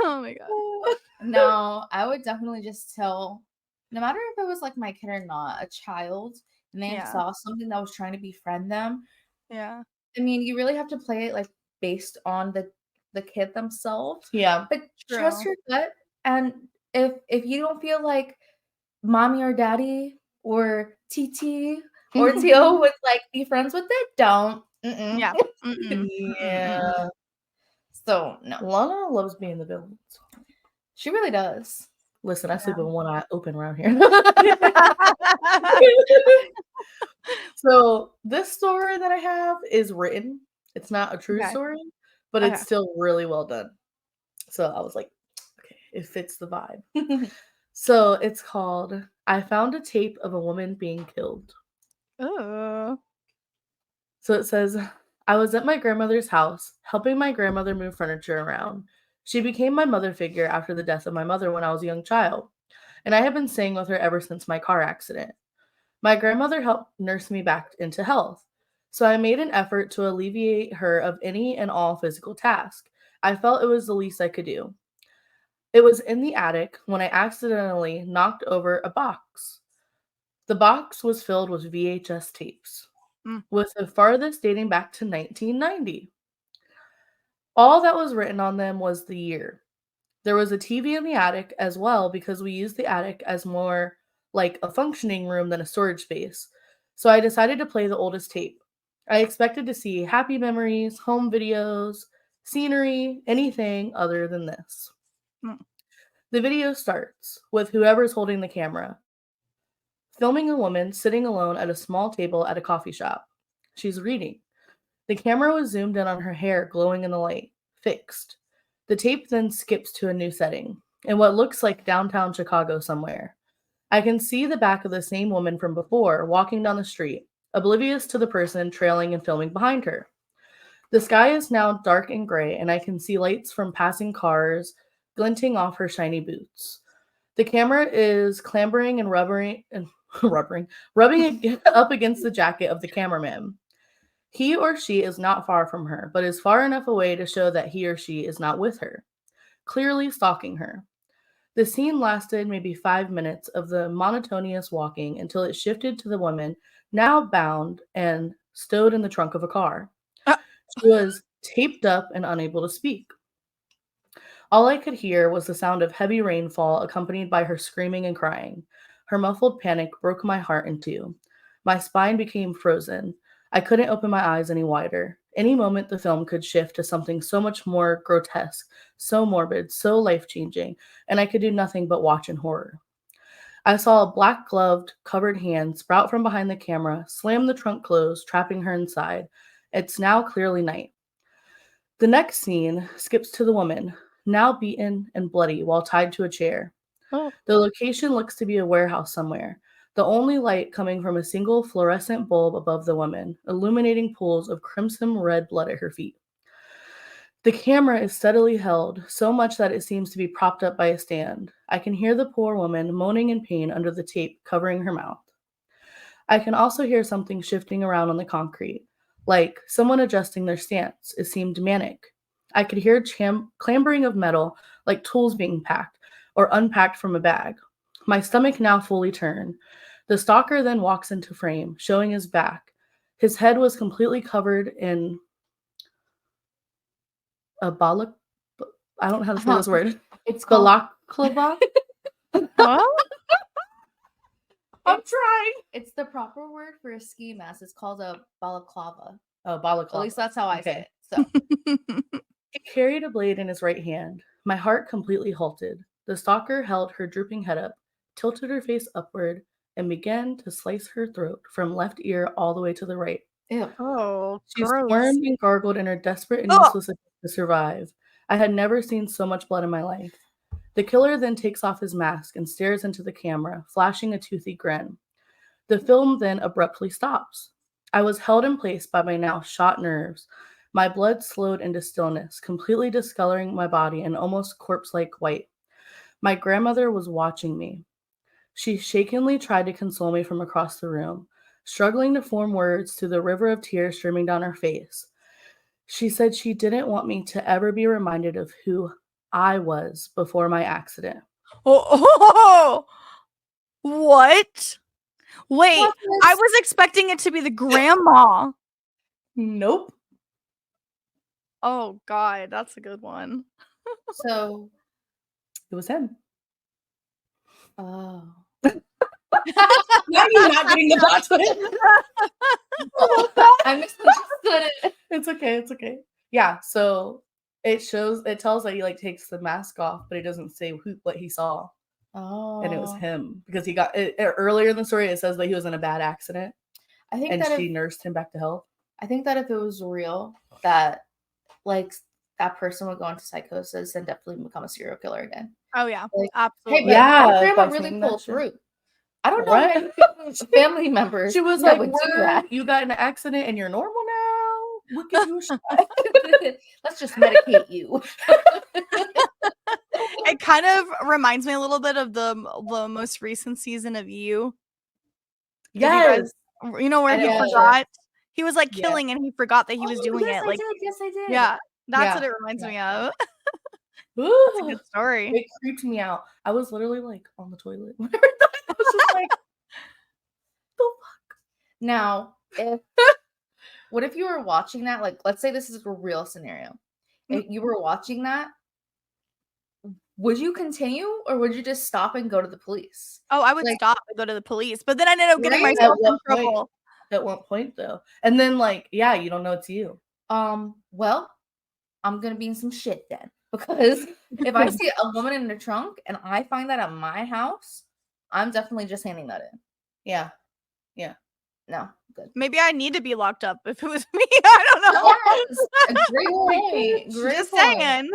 Oh my God. No, I would definitely just tell, no matter if it was like my kid or not, a child, and they Yeah. saw something that was trying to befriend them. Yeah. I mean, you really have to play it like based on the kid themselves. Yeah. But trust your gut, and if you don't feel like mommy or daddy or TT or Tio would like be friends with it, don't. Yeah. Yeah. So no, Lana loves being the villain. she really does. Listen, I sleep with one eye open around here. So this story that I have is written. It's not a true Okay. story, but Okay. it's still really well done. So I was like, okay, it fits the vibe. So it's called I Found a Tape of a Woman Being Killed. Oh. So it says, I was at my grandmother's house, helping my grandmother move furniture around. She became my mother figure after the death of my mother when I was a young child, and I have been staying with her ever since my car accident. My grandmother helped nurse me back into health, so I made an effort to alleviate her of any and all physical task. I felt it was the least I could do. It was in the attic when I accidentally knocked over a box. The box was filled with VHS tapes, with the farthest dating back to 1990. All that was written on them was the year. There was a TV in the attic as well because we used the attic as more like a functioning room than a storage space. So I decided to play the oldest tape. I expected to see happy memories, home videos, scenery, anything other than this. Mm. The video starts with whoever's holding the camera, filming a woman sitting alone at a small table at a coffee shop. She's reading. The camera was zoomed in on her hair glowing in the light, fixed. The tape then skips to a new setting, in what looks like downtown Chicago somewhere. I can see the back of the same woman from before walking down the street, oblivious to the person trailing and filming behind her. The sky is now dark and gray, and I can see lights from passing cars glinting off her shiny boots. The camera is clambering and rubbing it up against the jacket of the cameraman. He or she is not far from her, but is far enough away to show that he or she is not with her, clearly stalking her. The scene lasted maybe 5 minutes of the monotonous walking until it shifted to the woman, now bound and stowed in the trunk of a car. Ah. She was taped up and unable to speak. All I could hear was the sound of heavy rainfall accompanied by her screaming and crying. Her muffled panic broke my heart in two. My spine became frozen. I couldn't open my eyes any wider. Any moment the film could shift to something so much more grotesque, so morbid, so life-changing, and I could do nothing but watch in horror. I saw a black-gloved, covered hand sprout from behind the camera, slam the trunk closed, trapping her inside. It's now clearly night. The next scene skips to the woman, now beaten and bloody while tied to a chair. Oh. The location looks to be a warehouse somewhere, the only light coming from a single fluorescent bulb above the woman, illuminating pools of crimson red blood at her feet. The camera is steadily held, so much that it seems to be propped up by a stand. I can hear the poor woman moaning in pain under the tape covering her mouth. I can also hear something shifting around on the concrete, like someone adjusting their stance. It seemed manic. I could hear clambering of metal, like tools being packed or unpacked from a bag. My stomach now fully turned. The stalker then walks into frame, showing his back. His head was completely covered in a I don't know how to say this word. It's called Balaclava? What? I'm trying. It's the proper word for a ski mask. It's called a balaclava. Oh, balaclava. At least that's how I say Okay. it. So He carried a blade in his right hand. My heart completely halted. The stalker held her drooping head up, tilted her face upward, and began to slice her throat from left ear all the way to the right. ew. Oh, She gross. squirmed and gargled in her desperate and Ugh. useless attempt to survive. I had never seen so much blood in my life. The killer then takes off his mask and stares into the camera, flashing a toothy grin. The film then abruptly stops. I was held in place by my now shot nerves. My blood slowed into stillness, completely discoloring my body in almost corpse-like white. My grandmother was watching me. She shakenly tried to console me from across the room, struggling to form words through the river of tears streaming down her face. She said she didn't want me to ever be reminded of who I was before my accident. Oh, what? Wait, What I is- was expecting it to be the grandma. Nope. Oh God, that's a good one. So It was him. oh. Now you're not getting the plot twist. I misunderstood it. It's okay. It's okay. Yeah. So it tells that he like takes the mask off, but it doesn't say what he saw, Oh. and it was him because he got it earlier in the story. It says that he was in a bad accident, I think and that she nursed him back to health. I think that if it was real, that like that person would go into psychosis and definitely become a serial killer again. Oh yeah, Like, absolutely. Hey, but Yeah, my grandma that's really saying that pulled shit. through. I don't know What? many family members. She was that like, would do "Word, that. you got in an accident and you're normal now. We'll give you a shot." Let's just medicate you. It kind of reminds me a little bit of the most recent season of You. Did you Yes. You know where I he know. forgot? He was like Yeah. killing and he forgot that he was doing yes, it. Like, I did. Yes, I did. yeah, that's Yeah, what it reminds me of. Ooh, It's a good story. it creeped me out. I was literally like on the toilet. I was just like, Now, what if you were watching that? Like, let's say this is a real scenario. If you were watching that, would you continue or would you just stop and go to the police? Oh, I would Like, stop and go to the police, but then I ended up getting right? myself in trouble. At what point though? And then like, yeah, you don't know it's you. Well, I'm gonna be in some shit then. Because if I see a woman in the trunk and I find that at my house, I'm definitely just handing that in. Yeah. Yeah. No, good. Maybe I need to be locked up if it was me. I don't know. Yes, a great point. Great Just point. saying.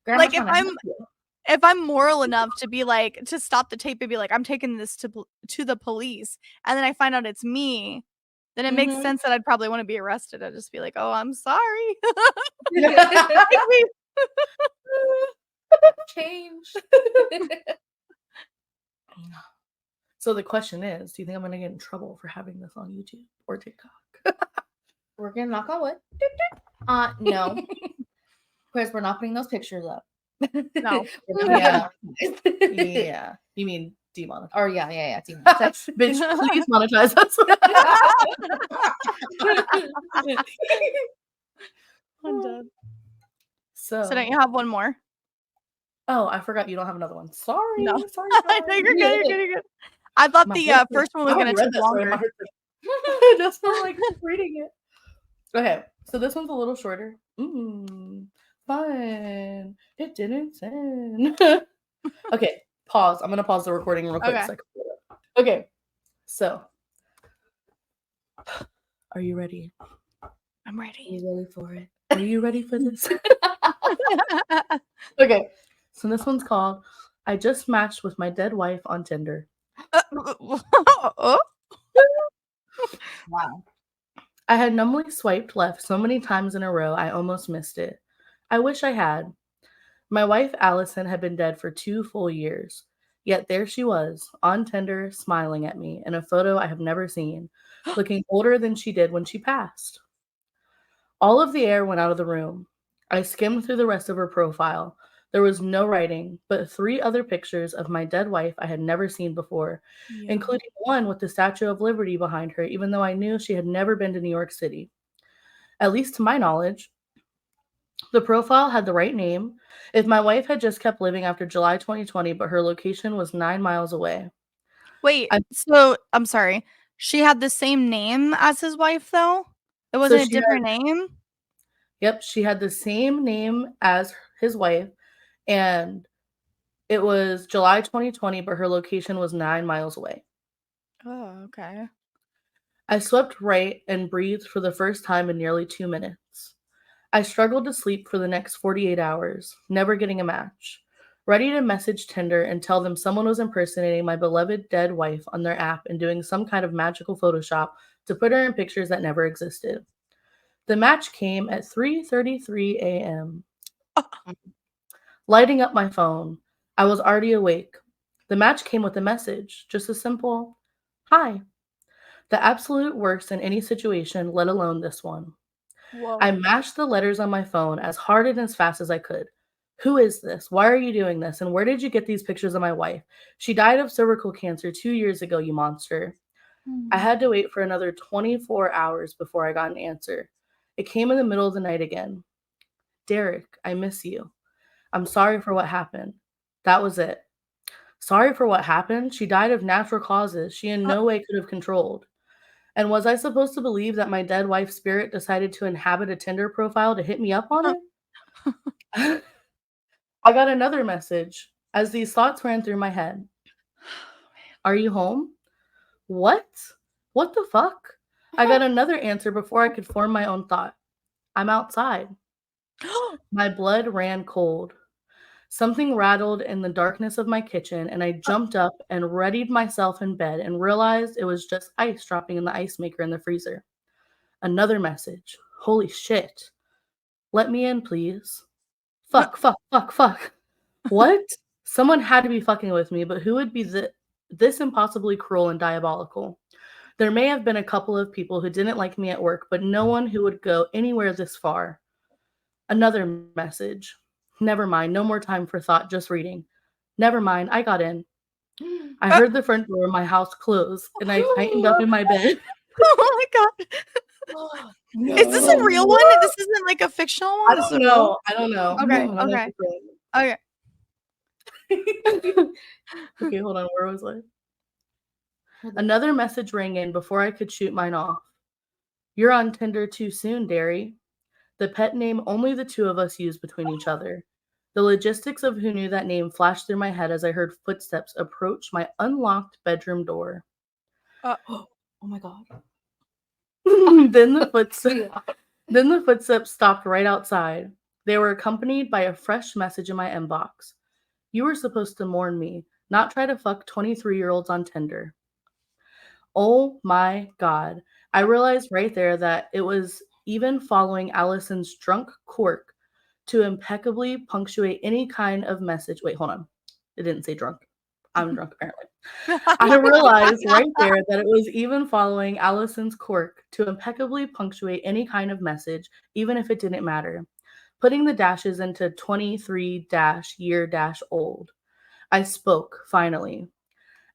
Grandma Like, trying to help you. if I'm moral enough to be like, to stop the tape and be like, I'm taking this to the police, and then I find out it's me, then it makes sense that I'd probably want to be arrested. I'd just be like, oh, I'm sorry. Change. So the question is, do you think I'm gonna get in trouble for having this on YouTube or TikTok? We're gonna knock on wood. No. Because we're not putting those pictures up. No. Yeah. Yeah. You mean demonetize? Or yeah. Demonetize. Bitch, please monetize us. I'm dead. So don't you have one more? Oh, I forgot you don't have another one. Sorry. No. Sorry. No, you're good. I thought the first one was gonna take longer. That's not like reading it. Okay, so this one's a little shorter. Fun. It didn't send. Okay, pause. I'm gonna pause the recording real quick. Okay. Okay, so are you ready? I'm ready. Are you ready for it? Are you ready for this? Okay, so this one's called I Just Matched with My Dead Wife on Tinder. Wow. I had numbly swiped left so many times in a row, I almost missed it. I wish I had. My wife, Allison, had been dead for 2 full years. Yet there she was, on Tinder, smiling at me, in a photo I have never seen, looking older than she did when she passed. All of the air went out of the room. I skimmed through the rest of her profile. There was no writing, but 3 other pictures of my dead wife I had never seen before, including one with the Statue of Liberty behind her, even though I knew she had never been to New York City. At least to my knowledge. The profile had the right name. If my wife had just kept living after July 2020, but her location was 9 miles away. Wait, so I'm sorry. She had the same name as his wife, though? It wasn't a different name? Yep, she had the same name as his wife, and it was July 2020, but her location was 9 miles away. Oh, okay. I slept right and breathed for the first time in nearly 2 minutes. I struggled to sleep for the next 48 hours, never getting a match. Ready to message Tinder and tell them someone was impersonating my beloved dead wife on their app and doing some kind of magical Photoshop to put her in pictures that never existed. The match came at 3:33 a.m. Lighting up my phone, I was already awake. The match came with a message, just a simple, "Hi." The absolute worst in any situation, let alone this one. Whoa. I mashed the letters on my phone as hard and as fast as I could. Who is this? Why are you doing this? And where did you get these pictures of my wife? She died of cervical cancer 2 years ago, you monster. I had to wait for another 24 hours before I got an answer. It came in the middle of the night again. Derek, I miss you. I'm sorry for what happened. That was it. Sorry for what happened? She died of natural causes she in no way could have controlled. And was I supposed to believe that my dead wife's spirit decided to inhabit a Tinder profile to hit me up on it? I got another message as these thoughts ran through my head. Are you home? What? What the fuck? I got another answer before I could form my own thought. I'm outside. My blood ran cold. Something rattled in the darkness of my kitchen, and I jumped up and readied myself in bed and realized it was just ice dropping in the ice maker in the freezer. Another message. Holy shit. Let me in, please. Fuck. What? Someone had to be fucking with me, but who would be this impossibly cruel and diabolical? There may have been a couple of people who didn't like me at work, but no one who would go anywhere this far. Another message. Never mind, no more time for thought, just reading. Never mind, I got in. I heard the front door of my house close, and I tightened up in my bed. Oh my god. No. Is this a real one? This isn't like a fictional one? I don't know. Okay. Okay, hold on. Where was I? Another message rang in before I could shoot mine off. You're on Tinder too soon, Derry. The pet name only the two of us used between each other. The logistics of who knew that name flashed through my head as I heard footsteps approach my unlocked bedroom door. Oh my god. then the footsteps stopped right outside. They were accompanied by a fresh message in my inbox. You were supposed to mourn me, not try to fuck 23-year-olds on Tinder. Oh my god. I realized right there that it was even following Allison's drunk quirk to impeccably punctuate any kind of message. Wait, hold on. It didn't say drunk. I'm drunk, apparently. I realized right there that it was even following Allison's quirk to impeccably punctuate any kind of message, even if it didn't matter. Putting the dashes into 23-year-old. I spoke, finally.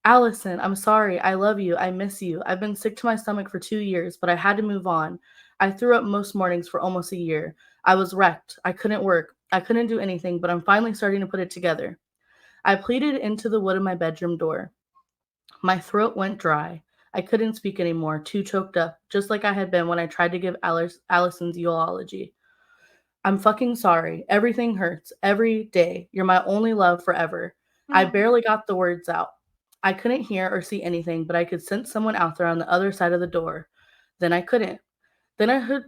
Allison, I'm sorry. I love you. I miss you. I've been sick to my stomach for 2 years, but I had to move on. I threw up most mornings for almost a year. I was wrecked. I couldn't work. I couldn't do anything, but I'm finally starting to put it together. I pleaded into the wood of my bedroom door. My throat went dry. I couldn't speak anymore, too choked up, just like I had been when I tried to give Allison's eulogy. I'm fucking sorry. Everything hurts. Every day. You're my only love forever. I barely got the words out. I couldn't hear or see anything, but I could sense someone out there on the other side of the door. Then I couldn't. Then I heard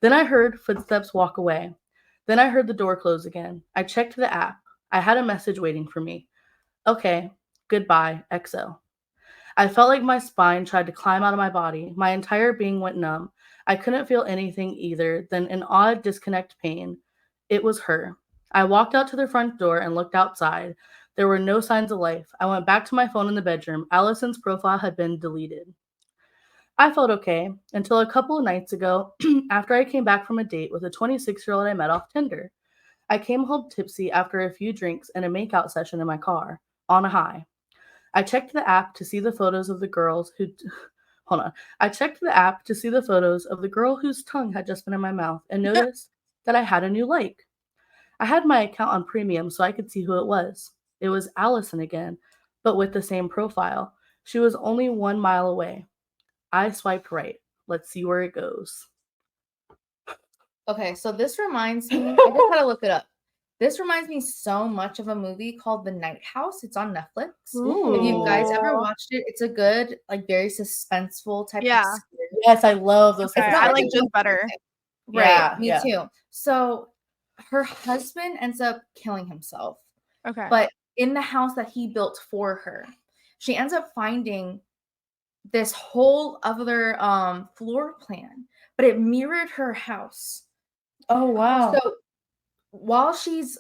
Then I heard footsteps walk away. Then I heard the door close again. I checked the app. I had a message waiting for me. Okay, goodbye, XO. I felt like my spine tried to climb out of my body. My entire being went numb. I couldn't feel anything either than an odd disconnect pain. It was her. I walked out to the front door and looked outside. There were no signs of life. I went back to my phone in the bedroom. Allison's profile had been deleted. I felt okay until a couple of nights ago after I came back from a date with a 26-year-old I met off Tinder. I came home tipsy after a few drinks and a makeout session in my car, on a high. I checked the app to see the photos of the girls who hold on. I checked the app to see the photos of the girl whose tongue had just been in my mouth and noticed that I had a new like. I had my account on premium so I could see who it was. It was Allison again, but with the same profile. She was only 1 mile away. I swiped right. Let's see where it goes. Okay, so this reminds me, I just had to look it up. This reminds me so much of a movie called The Night House. It's on Netflix. Ooh. If you guys ever watched it, it's a good, like, very suspenseful type of series. Yes, I love those. Okay, I like those better. Right, Yeah, me too. So her husband ends up killing himself. Okay. But in the house that he built for her, she ends up finding this whole other floor plan, but it mirrored her house. Oh, wow. So while she's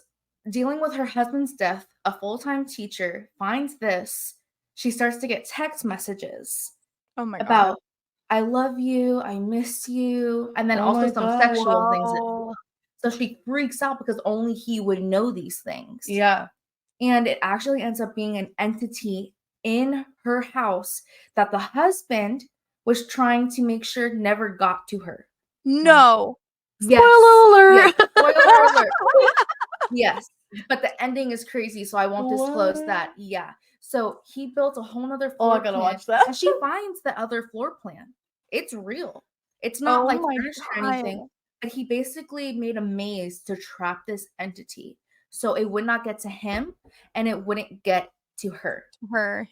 dealing with her husband's death, a full-time teacher finds this. She starts to get text messages about, I love you, I miss you, and then also some sexual things as well. So she freaks out because only he would know these things. Yeah. And it actually ends up being an entity in her house that the husband was trying to make sure never got to her. No. Yes. Spoiler alert. Yes. Spoiler alert. Yes. But the ending is crazy, so I won't disclose that. Yeah. So he built a whole other floor I gotta plan, watch that. and she finds the other floor plan. It's real. It's not like finished or anything. But he basically made a maze to trap this entity. So it would not get to him and it wouldn't get to her.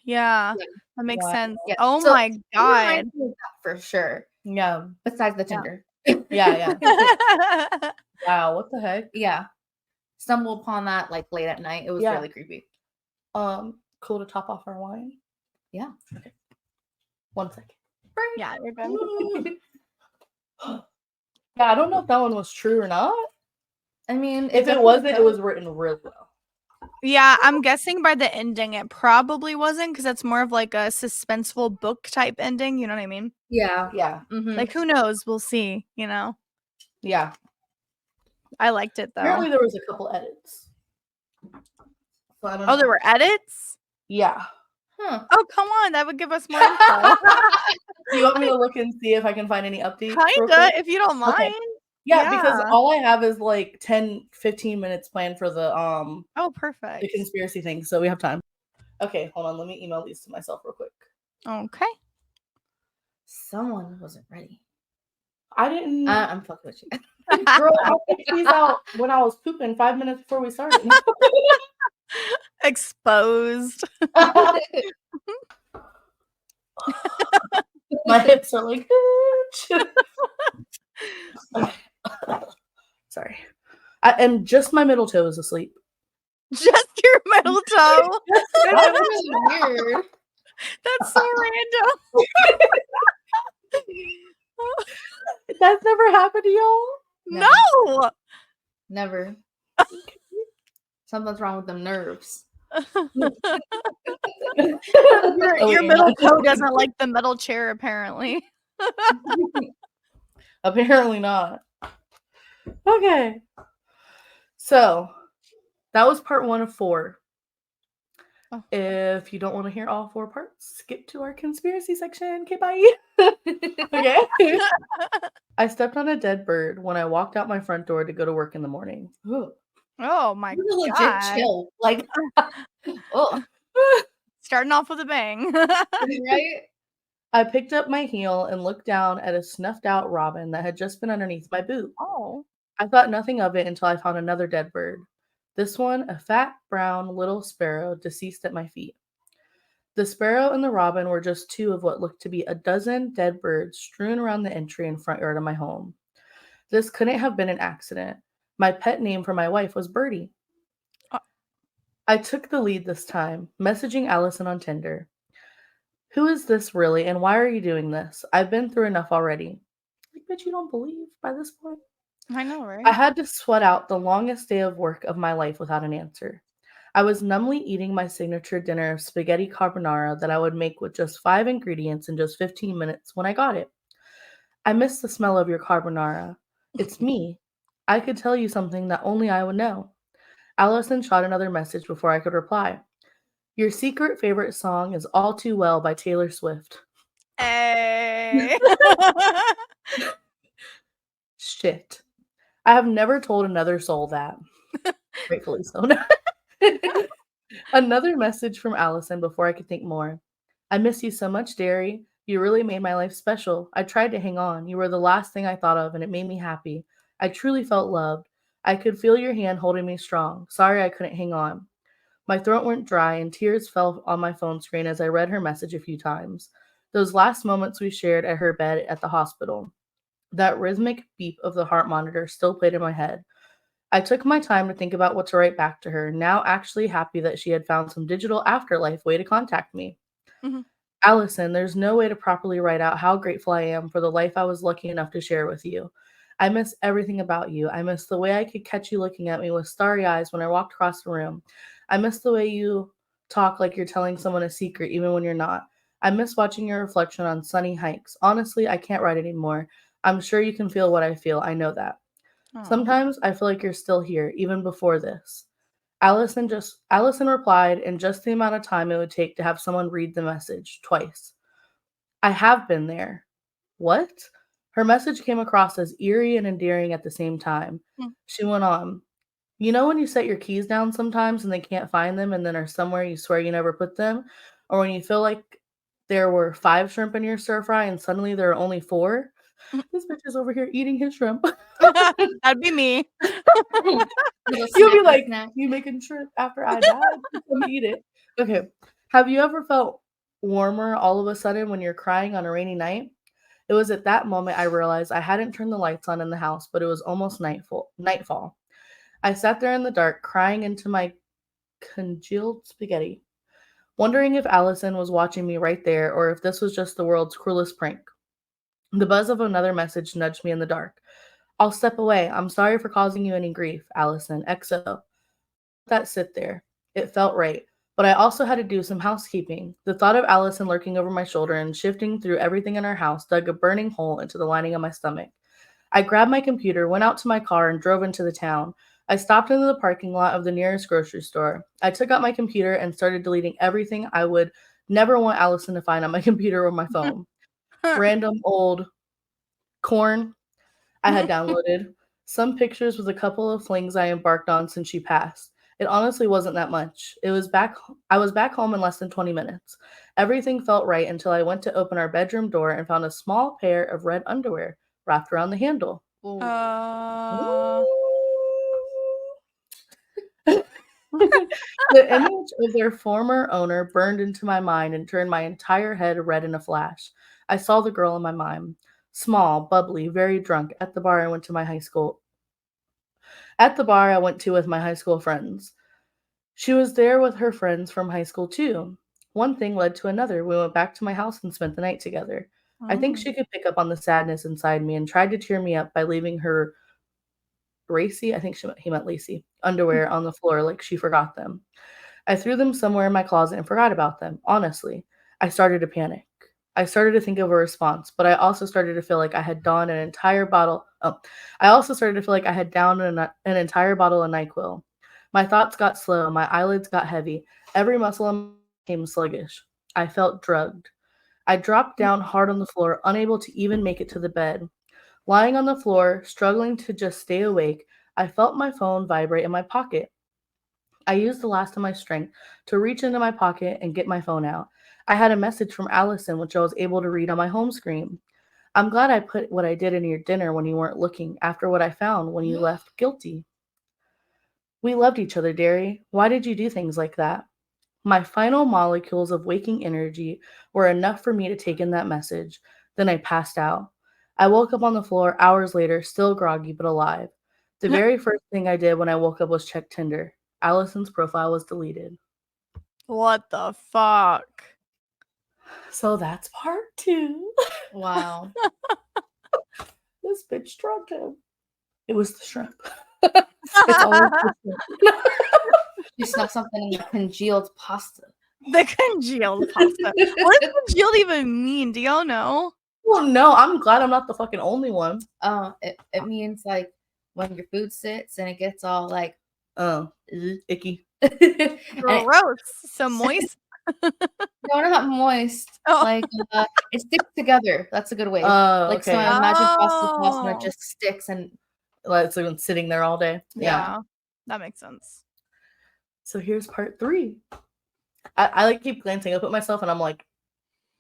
Yeah. That makes sense. Yeah. Oh So my god. For sure. Yeah. Besides the Tinder. Yeah. Wow, what the heck? Yeah. Stumbled upon that like late at night. It was really creepy. Cool to top off our wine? Yeah. Okay. 1 second. Yeah, you're good. Yeah, I don't know if that one was true or not. I mean, if it wasn't, it was written really well. Yeah, I'm guessing by the ending it probably wasn't, because it's more of like a suspenseful book type ending, you know what I mean? Yeah. Mm-hmm. Like, who knows? We'll see, you know? Yeah. I liked it, though. Apparently there was a couple edits. So I don't know. There were edits? Yeah. Huh. Oh, come on. That would give us more info. Do you want me to look and see if I can find any updates? Kinda, if you don't mind. Okay. Yeah, because Yeah. all I have is, like, 10, 15 minutes planned for the Oh, perfect. conspiracy thing, so we have time. Okay, hold on, let me email these to myself real quick. Okay. Someone wasn't ready. I didn't I'm fucking with you. Girl, I picked these out when I was pooping 5 minutes before we started. Exposed. My hips are like, sorry. And just my middle toe is asleep. Just your middle toe? That's really weird. That's so random. That's never happened to y'all? No! Never. Something's wrong with them nerves. Your middle toe doesn't like the metal chair, apparently. Apparently not. Okay. So, that was part 1 of 4. Oh. If you don't want to hear all 4 parts, skip to our conspiracy section. Okay, bye. Okay. I stepped on a dead bird when I walked out my front door to go to work in the morning. Ooh. Oh my god. Legit chill. Like, oh. Starting off with a bang. Right? I picked up my heel and looked down at a snuffed out robin that had just been underneath my boot. Oh. I thought nothing of it until I found another dead bird. This one, a fat, brown, little sparrow, deceased at my feet. The sparrow and the robin were just 2 of what looked to be a dozen dead birds strewn around the entry and front yard of my home. This couldn't have been an accident. My pet name for my wife was Birdie. I took the lead this time, messaging Allison on Tinder. Who is this really, and why are you doing this? I've been through enough already. Like, bitch, you don't believe by this point? I know, right? I had to sweat out the longest day of work of my life without an answer. I was numbly eating my signature dinner of spaghetti carbonara that I would make with just 5 ingredients in just 15 minutes when I got it. I miss the smell of your carbonara. It's me. I could tell you something that only I would know. Allison shot another message before I could reply. Your secret favorite song is All Too Well by Taylor Swift. Hey. Shit. I have never told another soul that. Gratefully so. Another message from Allison before I could think more. I miss you so much, Derry. You really made my life special. I tried to hang on. You were the last thing I thought of, and it made me happy. I truly felt loved. I could feel your hand holding me strong. Sorry I couldn't hang on. My throat went dry, and tears fell on my phone screen as I read her message a few times. Those last moments we shared at her bed at the hospital. That rhythmic beep of the heart monitor still played in my head. I took my time to think about what to write back to her, now actually happy that she had found some digital afterlife way to contact me. Mm-hmm. Allison, there's no way to properly write out how grateful I am for the life I was lucky enough to share with you. I miss everything about you. I miss the way I could catch you looking at me with starry eyes when I walked across the room. I miss the way you talk like you're telling someone a secret even when you're not. I miss watching your reflection on sunny hikes. Honestly, I can't write anymore. I'm sure you can feel what I feel. I know that. Aww. Sometimes I feel like you're still here, even before this. Allison replied in just the amount of time it would take to have someone read the message twice. I have been there. What? Her message came across as eerie and endearing at the same time. She went on, you know when you set your keys down sometimes and they can't find them and then are somewhere you swear you never put them? Or when you feel like there were 5 shrimp in your stir fry and suddenly there are only 4? This bitch is over here eating his shrimp. That'd be me. You'll be like, you making shrimp after I died? Come eat it. Okay. Have you ever felt warmer all of a sudden when you're crying on a rainy night? It was at that moment I realized I hadn't turned the lights on in the house, but it was almost nightfall. I sat there in the dark, crying into my congealed spaghetti, wondering if Allison was watching me right there or if this was just the world's cruelest prank. The buzz of another message nudged me in the dark. I'll step away. I'm sorry for causing you any grief, Allison. XO. That sit there. It felt right. But I also had to do some housekeeping. The thought of Allison lurking over my shoulder and shifting through everything in our house dug a burning hole into the lining of my stomach. I grabbed my computer, went out to my car, and drove into the town. I stopped into the parking lot of the nearest grocery store. I took out my computer and started deleting everything I would never want Allison to find on my computer or my phone. Random old corn I had downloaded, Some pictures with a couple of flings I embarked on since she passed. It honestly wasn't that much. I was back home in less than 20 minutes. Everything felt right until I went to open our bedroom door and found a small pair of red underwear wrapped around the handle. The image of their former owner burned into my mind and turned my entire head red in a flash. I saw the girl in my mind. Small, bubbly, very drunk, at the bar I went to with my high school friends. She was there with her friends from high school too. One thing led to another. We went back to my house and spent the night together. I think she could pick up on the sadness inside me and tried to cheer me up by leaving her racy, he meant lacy, underwear on the floor like she forgot them. I threw them somewhere in my closet and forgot about them. Honestly, I started to panic. I started to think of a response, but I also started to feel like I had downed an entire bottle. I also started to feel like I had downed an entire bottle of NyQuil. My thoughts got slow. My eyelids got heavy. Every muscle in my body became sluggish. I felt drugged. I dropped down hard on the floor, unable to even make it to the bed. Lying on the floor, struggling to just stay awake, I felt my phone vibrate in my pocket. I used the last of my strength to reach into my pocket and get my phone out. I had a message from Allison, which I was able to read on my home screen. I'm glad I put what I did in your dinner when you weren't looking, after what I found when you left guilty. We loved each other, Derry. Why did you do things like that? My final molecules of waking energy were enough for me to take in that message. Then I passed out. I woke up on the floor hours later, still groggy but alive. The very first thing I did when I woke up was check Tinder. Allison's profile was deleted. What the fuck? So that's part 2. Wow. This bitch drugged him. It was the shrimp. It's always the shrimp. You snuck something in the congealed pasta. The congealed pasta. What does congealed even mean? Do y'all know? Well, no, I'm glad I'm not the fucking only one. It means like when your food sits and it gets all like icky. Gross. So moist. No, not moist. Oh. Like it sticks together. That's a good way. Like okay. So imagine pasta and it just sticks and it's like sitting there all day. Yeah, that makes sense. So here's part 3. I like keep glancing up at myself and I'm like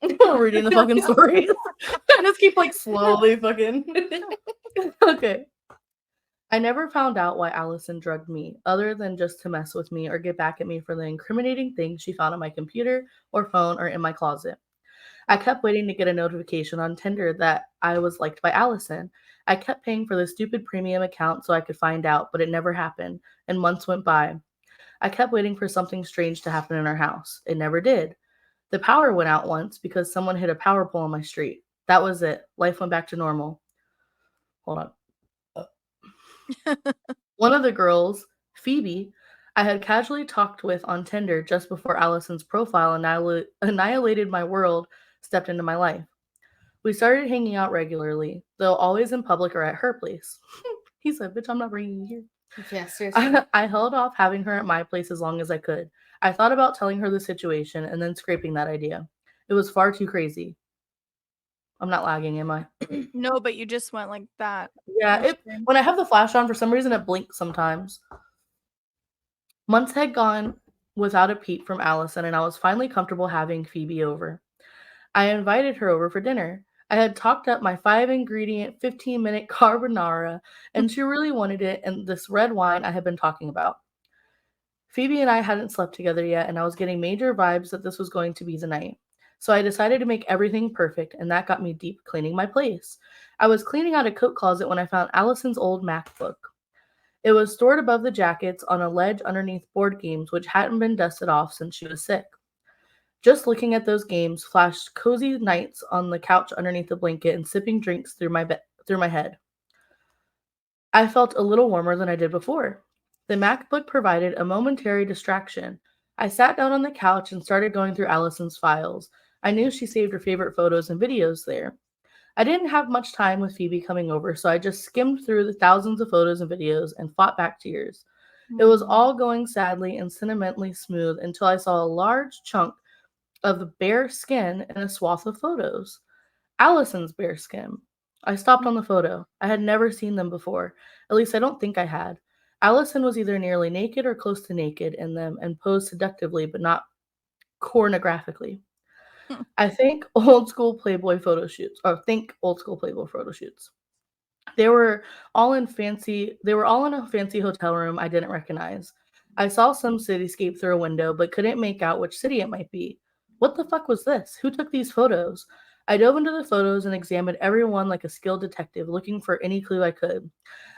reading the fucking stories. I just keep like slowly fucking. Okay. I never found out why Allison drugged me, other than just to mess with me or get back at me for the incriminating things she found on my computer or phone or in my closet. I kept waiting to get a notification on Tinder that I was liked by Allison. I kept paying for the stupid premium account so I could find out, but it never happened, and months went by. I kept waiting for something strange to happen in our house. It never did. The power went out once because someone hit a power pole on my street. That was it. Life went back to normal. Hold on. One of the girls, Phoebe, I had casually talked with on Tinder just before Allison's profile annihilated my world, stepped into my life. We started hanging out regularly, though always in public or at her place. He said, bitch, I'm not bringing you here. Yeah, seriously. I held off having her at my place as long as I could. I thought about telling her the situation and then scraping that idea. It was far too crazy. I'm not lagging, am I? No, but you just went like that. Yeah, when I have the flash on, for some reason it blinks sometimes. Months had gone without a peep from Allison, and I was finally comfortable having Phoebe over. I invited her over for dinner. I had talked up my 5-ingredient, 15-minute carbonara, and she really wanted it and this red wine I had been talking about. Phoebe and I hadn't slept together yet, and I was getting major vibes that this was going to be the night. So I decided to make everything perfect, and that got me deep cleaning my place. I was cleaning out a coat closet when I found Allison's old MacBook. It was stored above the jackets on a ledge underneath board games which hadn't been dusted off since she was sick. Just looking at those games flashed cozy nights on the couch underneath the blanket and sipping drinks through my head. I felt a little warmer than I did before. The MacBook provided a momentary distraction. I sat down on the couch and started going through Allison's files. I knew she saved her favorite photos and videos there. I didn't have much time with Phoebe coming over, so I just skimmed through the thousands of photos and videos and fought back tears. It was all going sadly and sentimentally smooth until I saw a large chunk of bare skin in a swath of photos. Allison's bare skin. I stopped on the photo. I had never seen them before. At least I don't think I had. Allison was either nearly naked or close to naked in them and posed seductively but not pornographically. I think old school Playboy photo shoots, or think old school Playboy photo shoots. They were they were all in a fancy hotel room I didn't recognize. I saw some cityscape through a window, but couldn't make out which city it might be. What the fuck was this? Who took these photos? I dove into the photos and examined every one like a skilled detective, looking for any clue I could.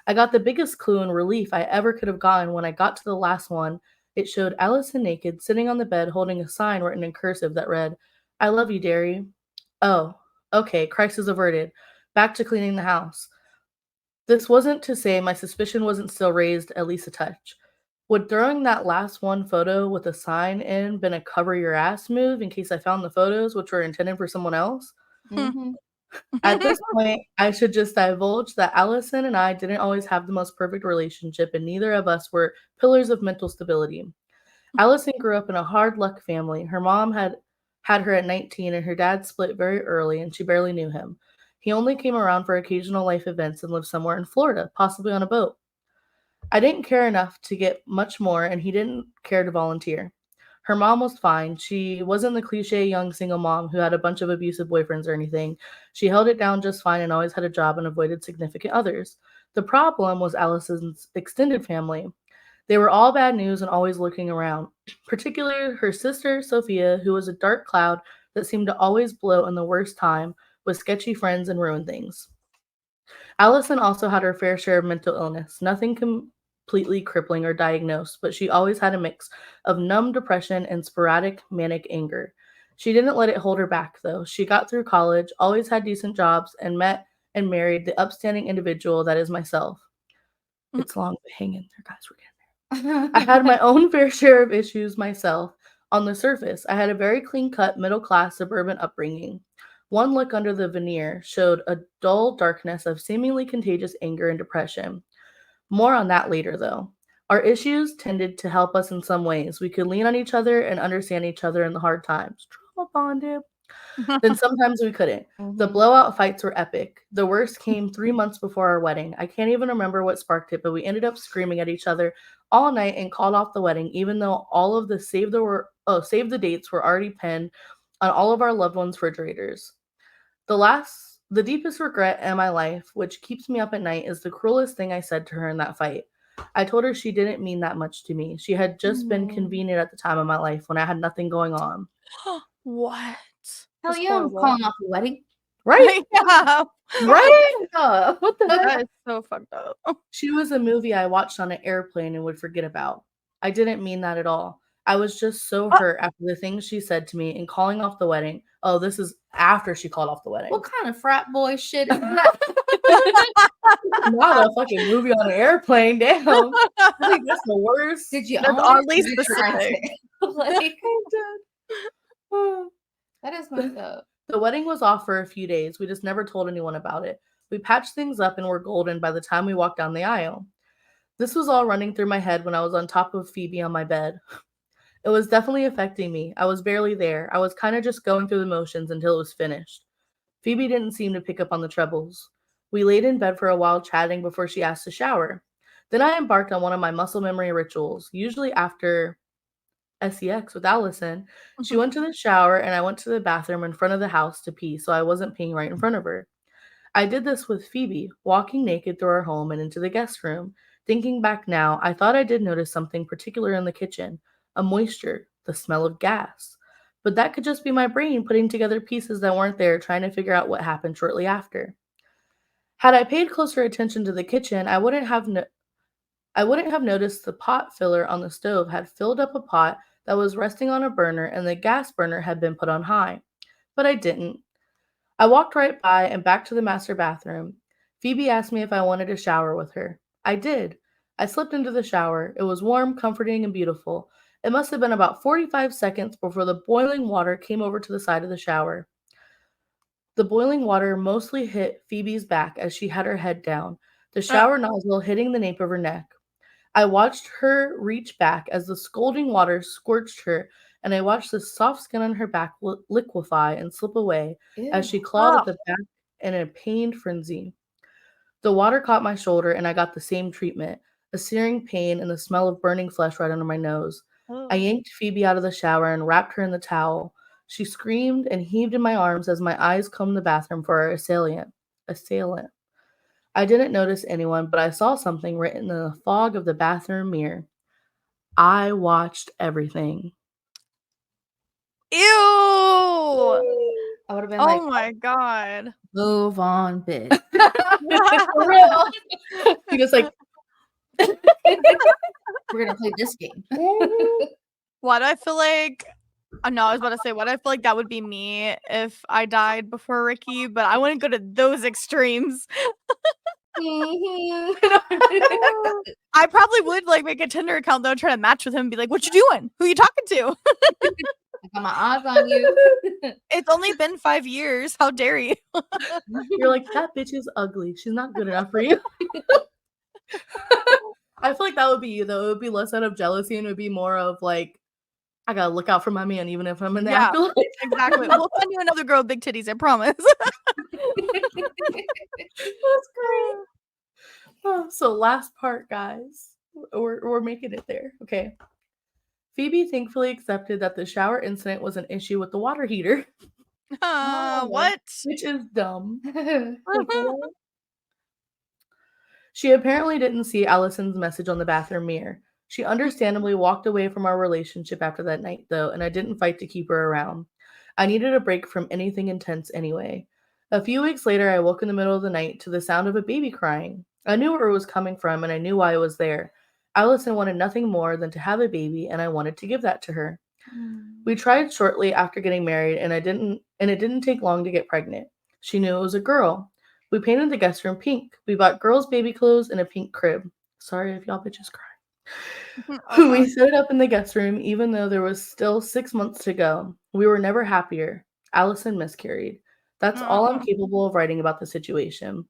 I got the biggest clue and relief I ever could have gotten when I got to the last one. It showed Allison naked, sitting on the bed, holding a sign written in cursive that read, I love you, Derry. Oh, okay, crisis averted. Back to cleaning the house. This wasn't to say my suspicion wasn't still raised at least a touch. Would throwing that last one photo with a sign in been a cover your ass move in case I found the photos which were intended for someone else? Mhm. At this point, I should just divulge that Allison and I didn't always have the most perfect relationship, and neither of us were pillars of mental stability. Allison grew up in a hard luck family. Her mom had her at 19, and her dad split very early, and she barely knew him. He only came around for occasional life events and lived somewhere in Florida, possibly on a boat. I didn't care enough to get much more, and he didn't care to volunteer. Her mom was fine. She wasn't the cliche young single mom who had a bunch of abusive boyfriends or anything. She held it down just fine and always had a job and avoided significant others. The problem was Allison's extended family. They were all bad news and always looking around, particularly her sister, Sophia, who was a dark cloud that seemed to always blow in the worst time with sketchy friends and ruin things. Allison also had her fair share of mental illness, nothing completely crippling or diagnosed, but she always had a mix of numb depression and sporadic manic anger. She didn't let it hold her back, though. She got through college, always had decent jobs, and met and married the upstanding individual that is myself. It's long, but hang in there, guys. We're getting there. I had my own fair share of issues myself. On the surface, I had a very clean cut, middle class, suburban upbringing. One look under the veneer showed a dull darkness of seemingly contagious anger and depression. More on that later, though. Our issues tended to help us in some ways. We could lean on each other and understand each other in the hard times. Trauma bonded. Then sometimes we couldn't. The blowout fights were epic. The worst came 3 months before our wedding. I can't even remember what sparked it, but we ended up screaming at each other all night and called off the wedding, even though all of the save the dates were already pinned on all of our loved ones' refrigerators. The deepest regret in my life, which keeps me up at night, is the cruelest thing I said to her in that fight. I told her she didn't mean that much to me. She had just been convenient at the time of my life when I had nothing going on. What? Hell That's yeah, I'm horrible. calling off the wedding. Right? Yeah. Right? What the heck? That is so fucked up. She was a movie I watched on an airplane and would forget about. I didn't mean that at all. I was just so hurt after the things she said to me and calling off the wedding. Oh, this is after she called off the wedding. What kind of frat boy shit is that? Not a fucking movie on an airplane. Damn. I think that's the worst. Did you That's own oddly it? Or did you rent specific. it? Like, Oh. that is messed up. The wedding was off for a few days. We just never told anyone about it. We patched things up and were golden by the time we walked down the aisle. This was all running through my head when I was on top of Phoebe on my bed. It was definitely affecting me. I was barely there. I was kind of just going through the motions until it was finished. Phoebe didn't seem to pick up on the trebles. We laid in bed for a while chatting before she asked to shower. Then I embarked on one of my muscle memory rituals, usually after sex with Allison. She went to the shower and I went to the bathroom in front of the house to pee, so I wasn't peeing right in front of her. I did this with Phoebe, walking naked through our home and into the guest room. Thinking back now, I thought I did notice something particular in the kitchen, a moisture, the smell of gas. But that could just be my brain putting together pieces that weren't there, trying to figure out what happened shortly after. Had I paid closer attention to the kitchen, I wouldn't have noticed the pot filler on the stove had filled up a pot that was resting on a burner and the gas burner had been put on high. But I didn't. I walked right by and back to the master bathroom. Phoebe asked me if I wanted to shower with her. I did. I slipped into the shower. It was warm, comforting, and beautiful. It must have been about 45 seconds before the boiling water came over to the side of the shower. The boiling water mostly hit Phoebe's back as she had her head down, the shower nozzle hitting the nape of her neck. I watched her reach back as the scalding water scorched her, and I watched the soft skin on her back liquefy and slip away as she clawed at the back in a pained frenzy. The water caught my shoulder, and I got the same treatment, a searing pain and the smell of burning flesh right under my nose. I yanked Phoebe out of the shower and wrapped her in the towel. She screamed and heaved in my arms as my eyes combed the bathroom for our assailant. I didn't notice anyone, but I saw something written in the fog of the bathroom mirror. I watched everything. Ew! I would have been like, oh my god. Move on, bitch. For real. He just like, we're gonna play this game. Why do I feel like no, I was about to say, why do I feel like that would be me if I died before Ricky, but I wouldn't go to those extremes. Mhm. I probably would like make a Tinder account though, try to match with him and be like, what you doing? Who you talking to? I got my eyes on you. It's only been 5 years. How dare you? You're like, that bitch is ugly. She's not good enough for you. I feel like that would be you though. It would be less out of jealousy and it would be more of like, I gotta look out for my man even if I'm in the afterlife. Exactly. We'll find you another girl with big titties, I promise. That's great. Oh, so last part, guys. We're making it there. Okay. Phoebe thankfully accepted that the shower incident was an issue with the water heater. What? Which is dumb. Like, what? She apparently didn't see Allison's message on the bathroom mirror. She understandably walked away from our relationship after that night, though, and I didn't fight to keep her around. I needed a break from anything intense anyway. A few weeks later, I woke in the middle of the night to the sound of a baby crying. I knew where it was coming from, and I knew why it was there. Allison wanted nothing more than to have a baby, and I wanted to give that to her. We tried shortly after getting married, and it didn't take long to get pregnant. She knew it was a girl. We painted the guest room pink. We bought girls' baby clothes and a pink crib. Sorry if y'all bitches cry. We set it up in the guest room, even though there was still 6 months to go. We were never happier. Allison miscarried. That's all I'm capable of writing about the situation.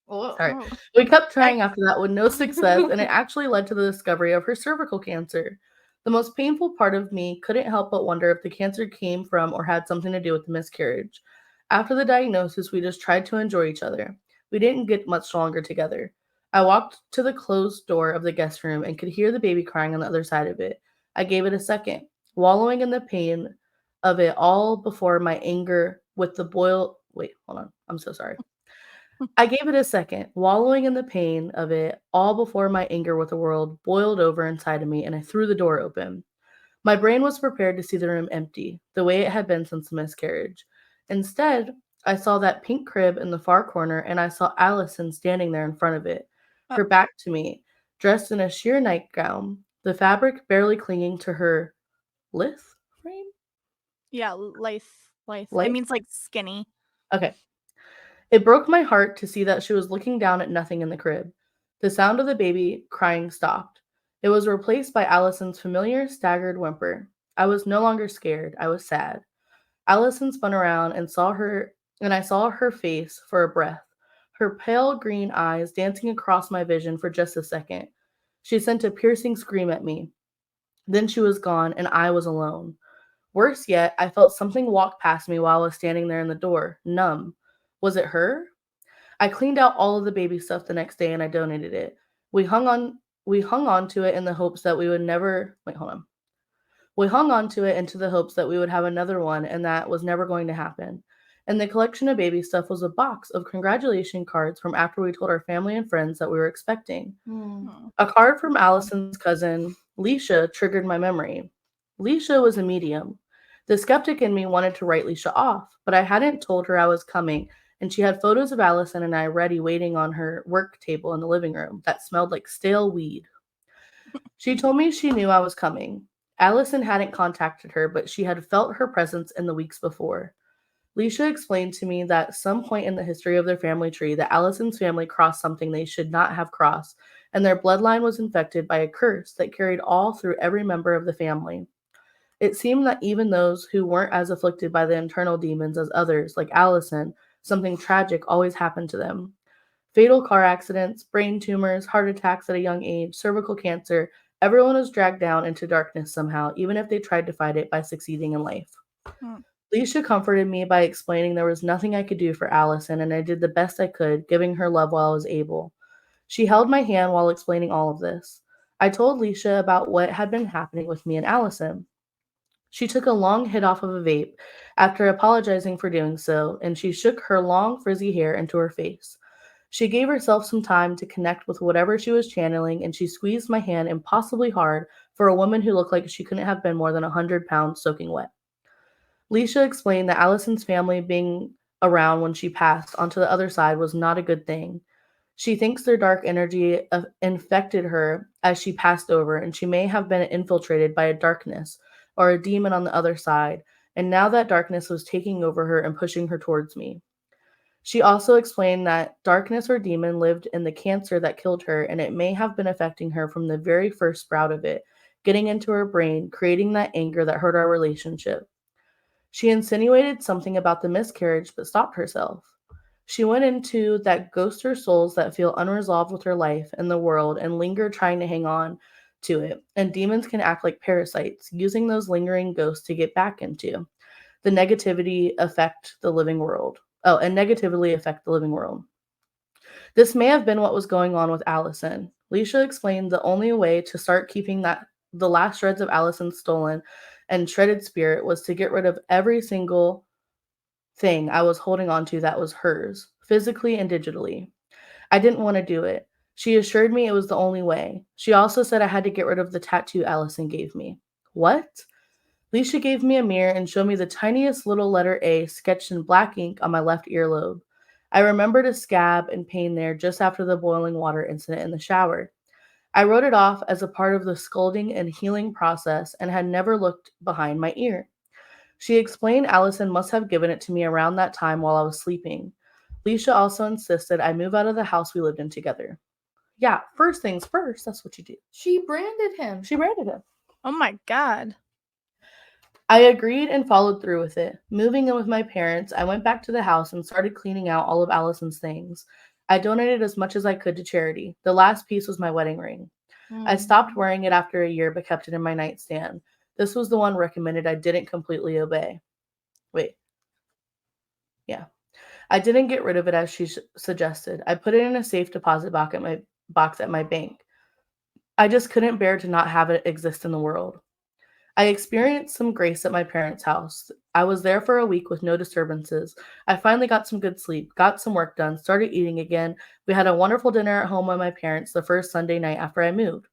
Sorry. We kept trying after that with no success, and it actually led to the discovery of her cervical cancer. The most painful part of me couldn't help but wonder if the cancer came from or had something to do with the miscarriage. After the diagnosis, we just tried to enjoy each other. We didn't get much longer together. I walked to the closed door of the guest room and could hear the baby crying on the other side of it. I gave it a second, wallowing in the pain of it all before my anger with the boil. Wait, hold on. I'm so sorry. I gave it a second, wallowing in the pain of it all before my anger with the world boiled over inside of me, and I threw the door open. My brain was prepared to see the room empty, the way it had been since the miscarriage. Instead, I saw that pink crib in the far corner, and I saw Allison standing there in front of it, her back to me, dressed in a sheer nightgown, the fabric barely clinging to her lithe frame? Yeah, lithe. It means like skinny. Okay. It broke my heart to see that she was looking down at nothing in the crib. The sound of the baby crying stopped. It was replaced by Allison's familiar staggered whimper. I was no longer scared. I was sad. Allison spun around and I saw her face for a breath, her pale green eyes dancing across my vision for just a second. She sent a piercing scream at me. Then she was gone, and I was alone. Worse yet, I felt something walk past me while I was standing there in the door, numb. Was it her? I cleaned out all of the baby stuff the next day and I donated it. We hung on to it in the hopes that we would never wait, hold on. We hung on to it into the hopes that we would have another one, and that was never going to happen. And the collection of baby stuff was a box of congratulation cards from after we told our family and friends that we were expecting. A card from Allison's cousin, Leisha, triggered my memory. Leisha was a medium. The skeptic in me wanted to write Leisha off, but I hadn't told her I was coming, and she had photos of Allison and I ready waiting on her work table in the living room that smelled like stale weed. She told me she knew I was coming. Allison hadn't contacted her, but she had felt her presence in the weeks before. Leisha explained to me that some point in the history of their family tree that Allison's family crossed something they should not have crossed, and their bloodline was infected by a curse that carried all through every member of the family. It seemed that even those who weren't as afflicted by the internal demons as others, like Allison, something tragic always happened to them. Fatal car accidents, brain tumors, heart attacks at a young age, cervical cancer, everyone was dragged down into darkness somehow, even if they tried to fight it by succeeding in life. Leisha comforted me by explaining there was nothing I could do for Allison, and I did the best I could, giving her love while I was able. She held my hand while explaining all of this. I told Leisha about what had been happening with me and Allison. She took a long hit off of a vape after apologizing for doing so, and she shook her long, frizzy hair into her face. She gave herself some time to connect with whatever she was channeling, and she squeezed my hand impossibly hard for a woman who looked like she couldn't have been more than 100 pounds soaking wet. Leisha explained that Allison's family being around when she passed onto the other side was not a good thing. She thinks their dark energy infected her as she passed over, and she may have been infiltrated by a darkness or a demon on the other side, and now that darkness was taking over her and pushing her towards me. She also explained that darkness or demon lived in the cancer that killed her, and it may have been affecting her from the very first sprout of it, getting into her brain, creating that anger that hurt our relationship. She insinuated something about the miscarriage but stopped herself. She went into that ghosts are souls that feel unresolved with her life and the world and linger trying to hang on to it. And demons can act like parasites, using those lingering ghosts to get back into the negativity affect the living world. Oh, and negatively affect the living world. This may have been what was going on with Allison. Leisha explained the only way to start keeping the last shreds of Allison's stolen and shredded spirit was to get rid of every single thing I was holding on to that was hers, physically and digitally. I didn't want to do it. She assured me it was the only way. She also said I had to get rid of the tattoo Allison gave me. What? Leisha gave me a mirror and showed me the tiniest little letter A sketched in black ink on my left earlobe. I remembered a scab and pain there just after the boiling water incident in the shower. I wrote it off as a part of the scalding and healing process and had never looked behind my ear. She explained Allison must have given it to me around that time while I was sleeping. Leisha also insisted I move out of the house we lived in together. Yeah, first things first, that's what you do. She branded him. Oh my God. I agreed and followed through with it. Moving in with my parents, I went back to the house and started cleaning out all of Allison's things. I donated as much as I could to charity. The last piece was my wedding ring. I stopped wearing it after a year but kept it in my nightstand. This was the one recommended I didn't completely obey. Wait. Yeah. I didn't get rid of it as she suggested. I put it in a safe deposit box at my bank. I just couldn't bear to not have it exist in the world. I experienced some grace at my parents' house. I was there for a week with no disturbances. I finally got some good sleep, got some work done, started eating again. We had a wonderful dinner at home with my parents the first Sunday night after I moved.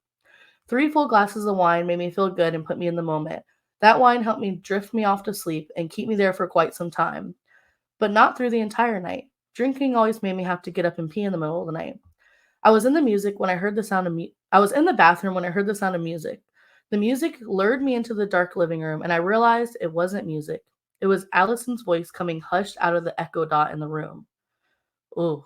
3 full glasses of wine made me feel good and put me in the moment. That wine helped me drift me off to sleep and keep me there for quite some time, but not through the entire night. Drinking always made me have to get up and pee in the middle of the night. I was in the bathroom when I heard the sound of music. The music lured me into the dark living room, and I realized it wasn't music. It was Allison's voice coming hushed out of the echo dot in the room. Ooh,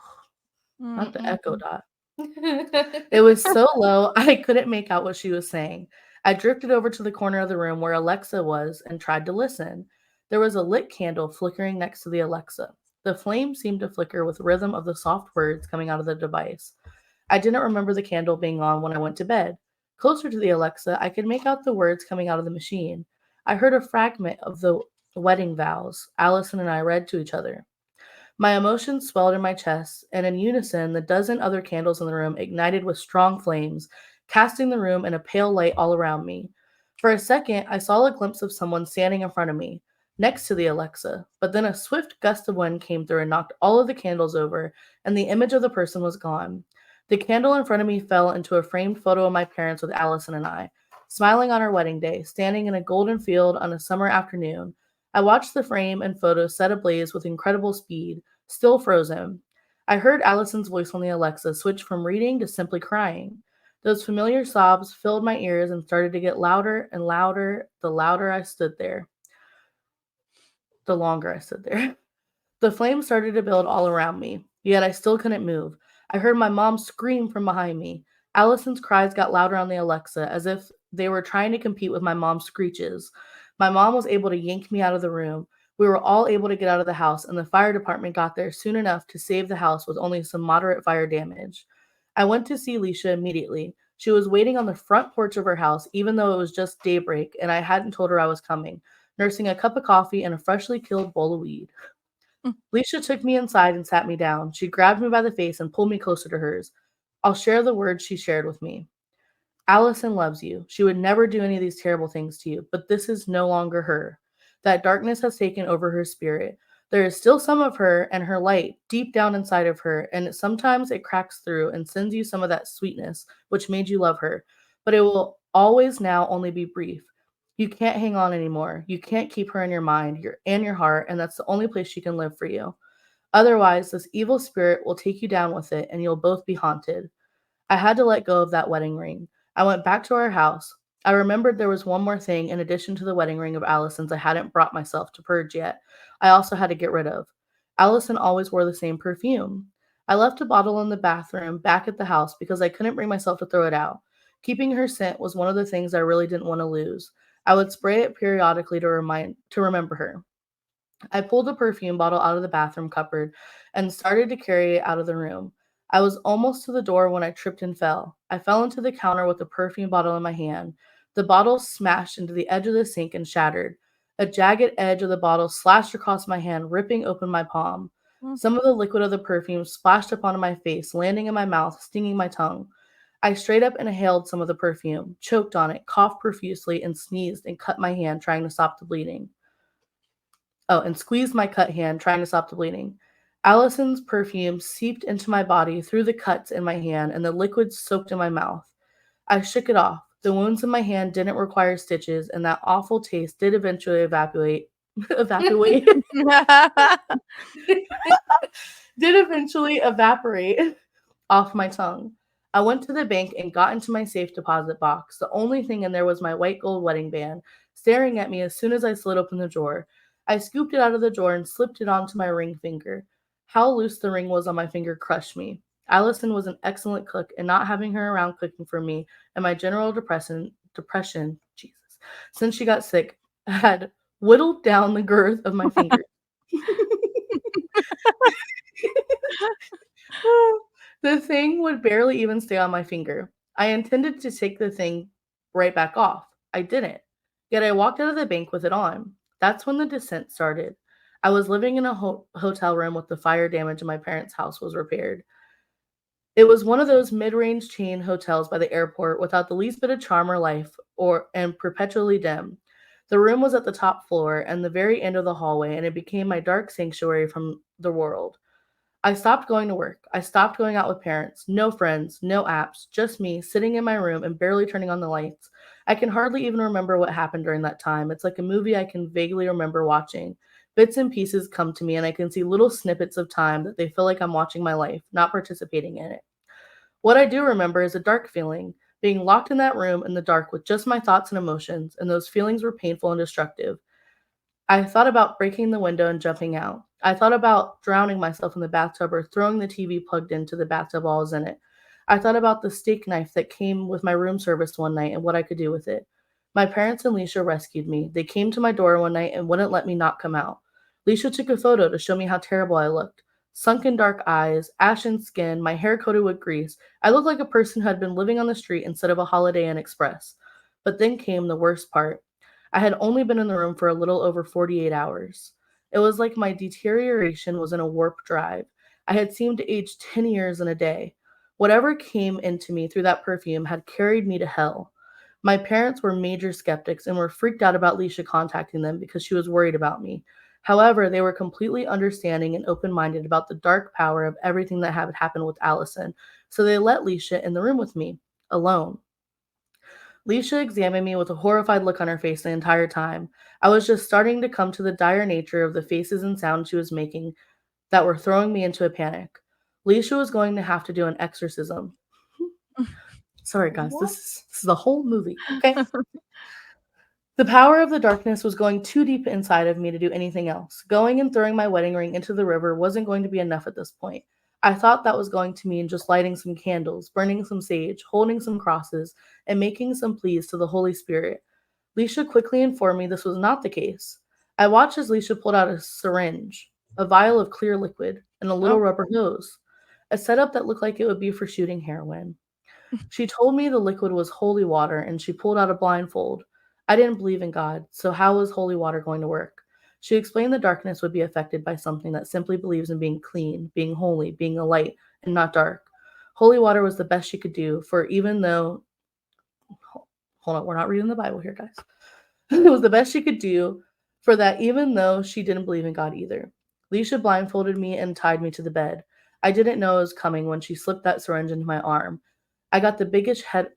not the echo dot. It was so low, I couldn't make out what she was saying. I drifted over to the corner of the room where Alexa was and tried to listen. There was a lit candle flickering next to the Alexa. The flame seemed to flicker with rhythm of the soft words coming out of the device. I didn't remember the candle being on when I went to bed. Closer to the Alexa, I could make out the words coming out of the machine. I heard a fragment of the wedding vows Allison and I read to each other. My emotions swelled in my chest, and in unison, the dozen other candles in the room ignited with strong flames, casting the room in a pale light all around me. For a second, I saw a glimpse of someone standing in front of me, next to the Alexa, but then a swift gust of wind came through and knocked all of the candles over, and the image of the person was gone. The candle in front of me fell into a framed photo of my parents with Allison and I, smiling on our wedding day, standing in a golden field on a summer afternoon. I watched the frame and photo set ablaze with incredible speed, still frozen. I heard Allison's voice on the Alexa switch from reading to simply crying. Those familiar sobs filled my ears and started to get louder and louder the longer I stood there. The flames started to build all around me, yet I still couldn't move. I heard my mom scream from behind me. Allison's cries got louder on the Alexa, as if they were trying to compete with my mom's screeches. My mom was able to yank me out of the room. We were all able to get out of the house, and the fire department got there soon enough to save the house with only some moderate fire damage. I went to see Leisha immediately. She was waiting on the front porch of her house, even though it was just daybreak and I hadn't told her I was coming. nursing a cup of coffee and a freshly killed bowl of weed. Leisha took me inside and sat me down. She grabbed me by the face and pulled me closer to hers. I'll share the words she shared with me. Allison loves you. She would never do any of these terrible things to you, but this is no longer her. That darkness has taken over her spirit. There is still some of her and her light deep down inside of her, and sometimes it cracks through and sends you some of that sweetness, which made you love her. But it will always now only be brief. You can't hang on anymore. You can't keep her in your mind, your heart, and that's the only place she can live for you. Otherwise, this evil spirit will take you down with it, and you'll both be haunted. I had to let go of that wedding ring. I went back to our house. I remembered there was one more thing in addition to the wedding ring of Allison's I hadn't brought myself to purge yet. I also had to get rid of. Allison always wore the same perfume. I left a bottle in the bathroom back at the house because I couldn't bring myself to throw it out. Keeping her scent was one of the things I really didn't want to lose. I would spray it periodically to remember her. I pulled the perfume bottle out of the bathroom cupboard and started to carry it out of the room. I was almost to the door when I tripped and fell. I fell into the counter with the perfume bottle in my hand. The bottle smashed into the edge of the sink and shattered. A jagged edge of the bottle slashed across my hand, ripping open my palm. Some of the liquid of the perfume splashed up onto my face, landing in my mouth, stinging my tongue. I straight up inhaled some of the perfume, choked on it, coughed profusely, and sneezed and cut my hand, trying to stop the bleeding. And squeezed my cut hand, trying to stop the bleeding. Allison's perfume seeped into my body through the cuts in my hand, and the liquid soaked in my mouth. I shook it off. The wounds in my hand didn't require stitches, and that awful taste did eventually evaporate. Did eventually evaporate off my tongue. I went to the bank and got into my safe deposit box. The only thing in there was my white gold wedding band, staring at me as soon as I slid open the drawer. I scooped it out of the drawer and slipped it onto my ring finger. How loose the ring was on my finger crushed me. Allison was an excellent cook, and not having her around cooking for me and my general depression, Jesus, since she got sick, had whittled down the girth of my finger. The thing would barely even stay on my finger. I intended to take the thing right back off. I didn't. Yet I walked out of the bank with it on. That's when the descent started. I was living in a hotel room with the fire damage in my parents' house was repaired. It was one of those mid-range chain hotels by the airport without the least bit of charm or life and perpetually dim. The room was at the top floor and the very end of the hallway, and it became my dark sanctuary from the world. I stopped going to work. I stopped going out with parents. No friends, no apps, just me sitting in my room and barely turning on the lights. I can hardly even remember what happened during that time. It's like a movie I can vaguely remember watching. Bits and pieces come to me, and I can see little snippets of time that they feel like I'm watching my life, not participating in it. What I do remember is a dark feeling, being locked in that room in the dark with just my thoughts and emotions, and those feelings were painful and destructive. I thought about breaking the window and jumping out. I thought about drowning myself in the bathtub or throwing the TV plugged into the bathtub while I was in it. I thought about the steak knife that came with my room service one night and what I could do with it. My parents and Leisha rescued me. They came to my door one night and wouldn't let me not come out. Leisha took a photo to show me how terrible I looked. Sunken dark eyes, ashen skin, my hair coated with grease. I looked like a person who had been living on the street instead of a Holiday Inn Express. But then came the worst part. I had only been in the room for a little over 48 hours. It was like my deterioration was in a warp drive. I had seemed to age 10 years in a day. Whatever came into me through that perfume had carried me to hell. My parents were major skeptics and were freaked out about Leisha contacting them because she was worried about me. However, they were completely understanding and open-minded about the dark power of everything that had happened with Allison, so they let Leisha in the room with me, alone. Leisha examined me with a horrified look on her face the entire time. I was just starting to come to the dire nature of the faces and sounds she was making that were throwing me into a panic. Leisha was going to have to do an exorcism. Sorry, guys, this is the whole movie, okay? The power of the darkness was going too deep inside of me to do anything else. Going and throwing my wedding ring into the river wasn't going to be enough at this point. I thought that was going to mean just lighting some candles, burning some sage, holding some crosses, and making some pleas to the Holy Spirit. Leisha quickly informed me this was not the case. I watched as Leisha pulled out a syringe, a vial of clear liquid, and a little rubber hose, a setup that looked like it would be for shooting heroin. She told me the liquid was holy water, and she pulled out a blindfold. I didn't believe in God, so how was holy water going to work? She explained the darkness would be affected by something that simply believes in being clean, being holy, being a light, and not dark. Holy water was the best she could do, for even though, hold on, we're not reading the Bible here, guys. It was the best she could do for that, even though she didn't believe in God either. Leisha blindfolded me and tied me to the bed. I didn't know it was coming when she slipped that syringe into my arm. I got the biggest head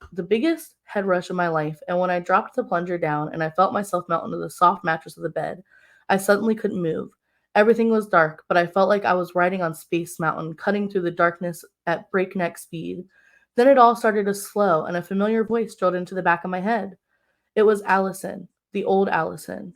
rush of my life, and when I dropped the plunger down and I felt myself melt into the soft mattress of the bed, I suddenly couldn't move. Everything was dark, but I felt like I was riding on Space Mountain, cutting through the darkness at breakneck speed. Then it all started to slow, and a familiar voice drilled into the back of my head. It was Allison, the old Allison.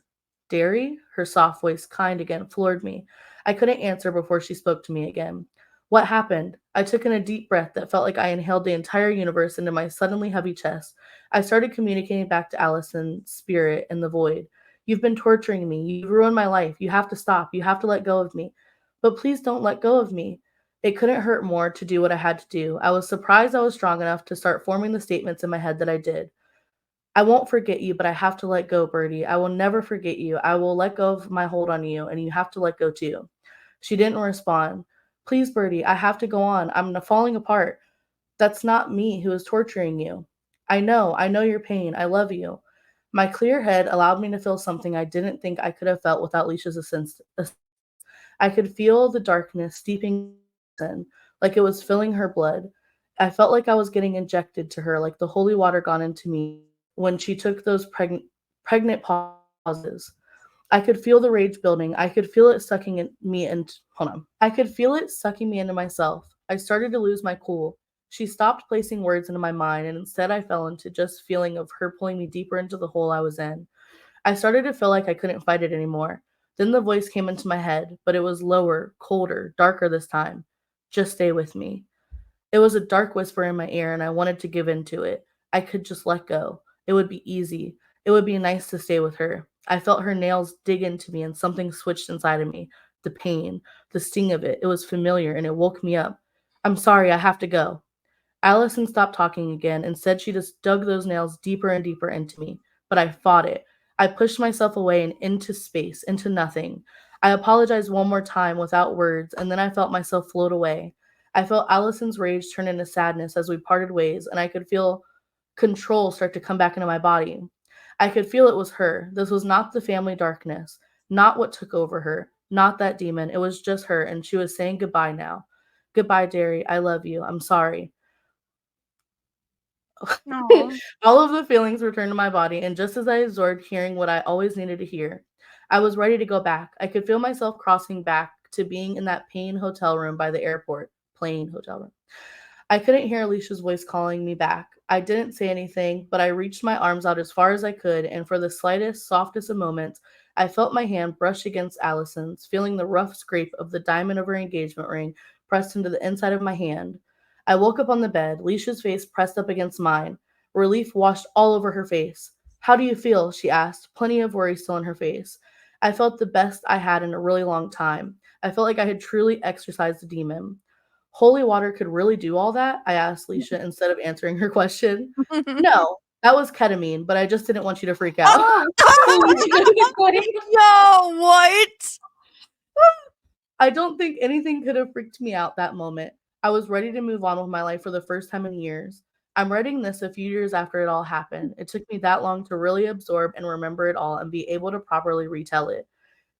Derry? Her soft voice, kind again, floored me. I couldn't answer before she spoke to me again. What happened? I took in a deep breath that felt like I inhaled the entire universe into my suddenly heavy chest. I started communicating back to Allison's spirit in the void. You've been torturing me. You've ruined my life. You have to stop. You have to let go of me. But please don't let go of me. It couldn't hurt more to do what I had to do. I was surprised I was strong enough to start forming the statements in my head that I did. I won't forget you, but I have to let go, Birdie. I will never forget you. I will let go of my hold on you, and you have to let go too. She didn't respond. Please, Birdie, I have to go on. I'm falling apart. That's not me who is torturing you. I know your pain. I love you. My clear head allowed me to feel something I didn't think I could have felt without Leisha's assistance. I could feel the darkness steeping in, like it was filling her blood. I felt like I was getting injected to her, like the holy water gone into me when she took those pregnant pauses. I could feel the rage building. I could feel it sucking me into. Hold on. I could feel it sucking me into myself. I started to lose my cool. She stopped placing words into my mind, and instead I fell into just feeling of her pulling me deeper into the hole I was in. I started to feel like I couldn't fight it anymore. Then the voice came into my head, but it was lower, colder, darker this time. Just stay with me. It was a dark whisper in my ear, and I wanted to give in to it. I could just let go. It would be easy. It would be nice to stay with her. I felt her nails dig into me, and something switched inside of me. The pain, the sting of it. It was familiar, and it woke me up. I'm sorry, I have to go. Allison stopped talking again. Instead, she just dug those nails deeper and deeper into me. But I fought it. I pushed myself away and into space, into nothing. I apologized one more time without words, and then I felt myself float away. I felt Allison's rage turn into sadness as we parted ways, and I could feel control start to come back into my body. I could feel it was her. This was not the family darkness, not what took over her, not that demon. It was just her, and she was saying goodbye now. Goodbye, Derry. I love you. I'm sorry. All of the feelings returned to my body, and just as I absorbed hearing what I always needed to hear, I was ready to go back. I could feel myself crossing back to being in that plane hotel room by the airport. Plane hotel room. I couldn't hear Alicia's voice calling me back. I didn't say anything, but I reached my arms out as far as I could, and for the slightest, softest of moments, I felt my hand brush against Allison's, feeling the rough scrape of the diamond of her engagement ring pressed into the inside of my hand. I woke up on the bed, Leisha's face pressed up against mine. Relief washed all over her face. How do you feel? She asked, plenty of worry still in her face. I felt the best I had in a really long time. I felt like I had truly exorcised the demon. Holy water could really do all that? I asked Leisha instead of answering her question. No, that was ketamine, but I just didn't want you to freak out. Yo, what? I don't think anything could have freaked me out that moment. I was ready to move on with my life for the first time in years. I'm writing this a few years after it all happened. It took me that long to really absorb and remember it all and be able to properly retell it.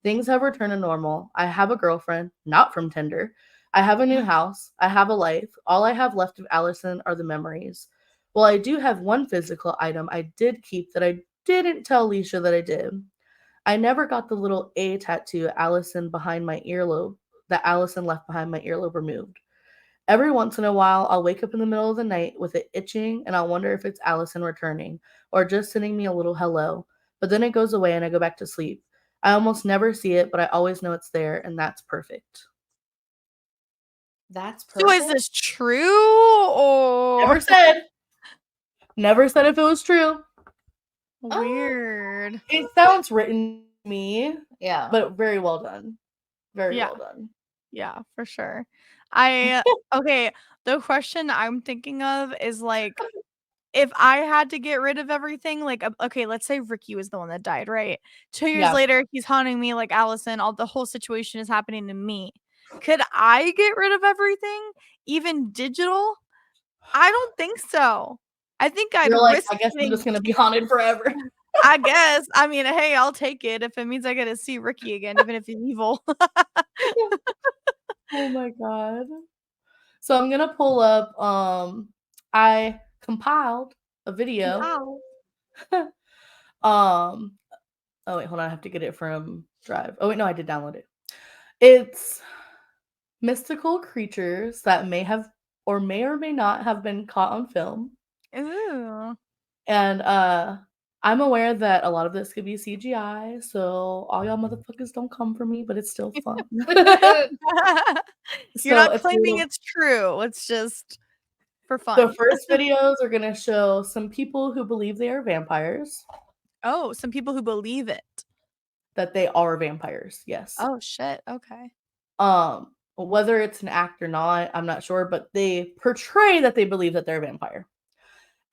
Things have returned to normal. I have a girlfriend, not from Tinder. I have a new house. I have a life. All I have left of Allison are the memories. Well, I do have one physical item I did keep that I didn't tell Alicia that I did. I never got the little A tattoo that Allison left behind my earlobe removed. Every once in a while, I'll wake up in the middle of the night with it itching and I'll wonder if it's Allison returning or just sending me a little hello. But then it goes away and I go back to sleep. I almost never see it, but I always know it's there, and that's perfect. That's perfect. So is this true or Never said. Never said if it was true. Weird. It sounds written to me. Yeah. But very well done. Very well done. Yeah, for sure. Okay, the question I'm thinking of is like if I had to get rid of everything, like, okay, let's say Ricky was the one that died, right? 2 years later, he's haunting me like Allison, the whole situation is happening to me. Could I get rid of everything, even digital? I don't think so. I think I'd You're like, risk I guess I'm getting just gonna be haunted forever. I guess. I mean, hey, I'll take it if it means I get to see Ricky again, even if he's evil. Oh my god. So I'm gonna pull up, I compiled a video. Wow. Oh wait, hold on, I have to get it from Drive. Oh wait, no, I did download it. It's mystical creatures that may or may not have been caught on film. Ooh. And I'm aware that a lot of this could be CGI, so all y'all motherfuckers don't come for me, but it's still fun. You're not claiming it's true. It's just for fun. The first videos are gonna show some people who believe they are vampires. Oh, some people who believe it. That they are vampires, yes. Oh shit, okay. Whether it's an act or not, I'm not sure, but they portray that they believe that they're a vampire.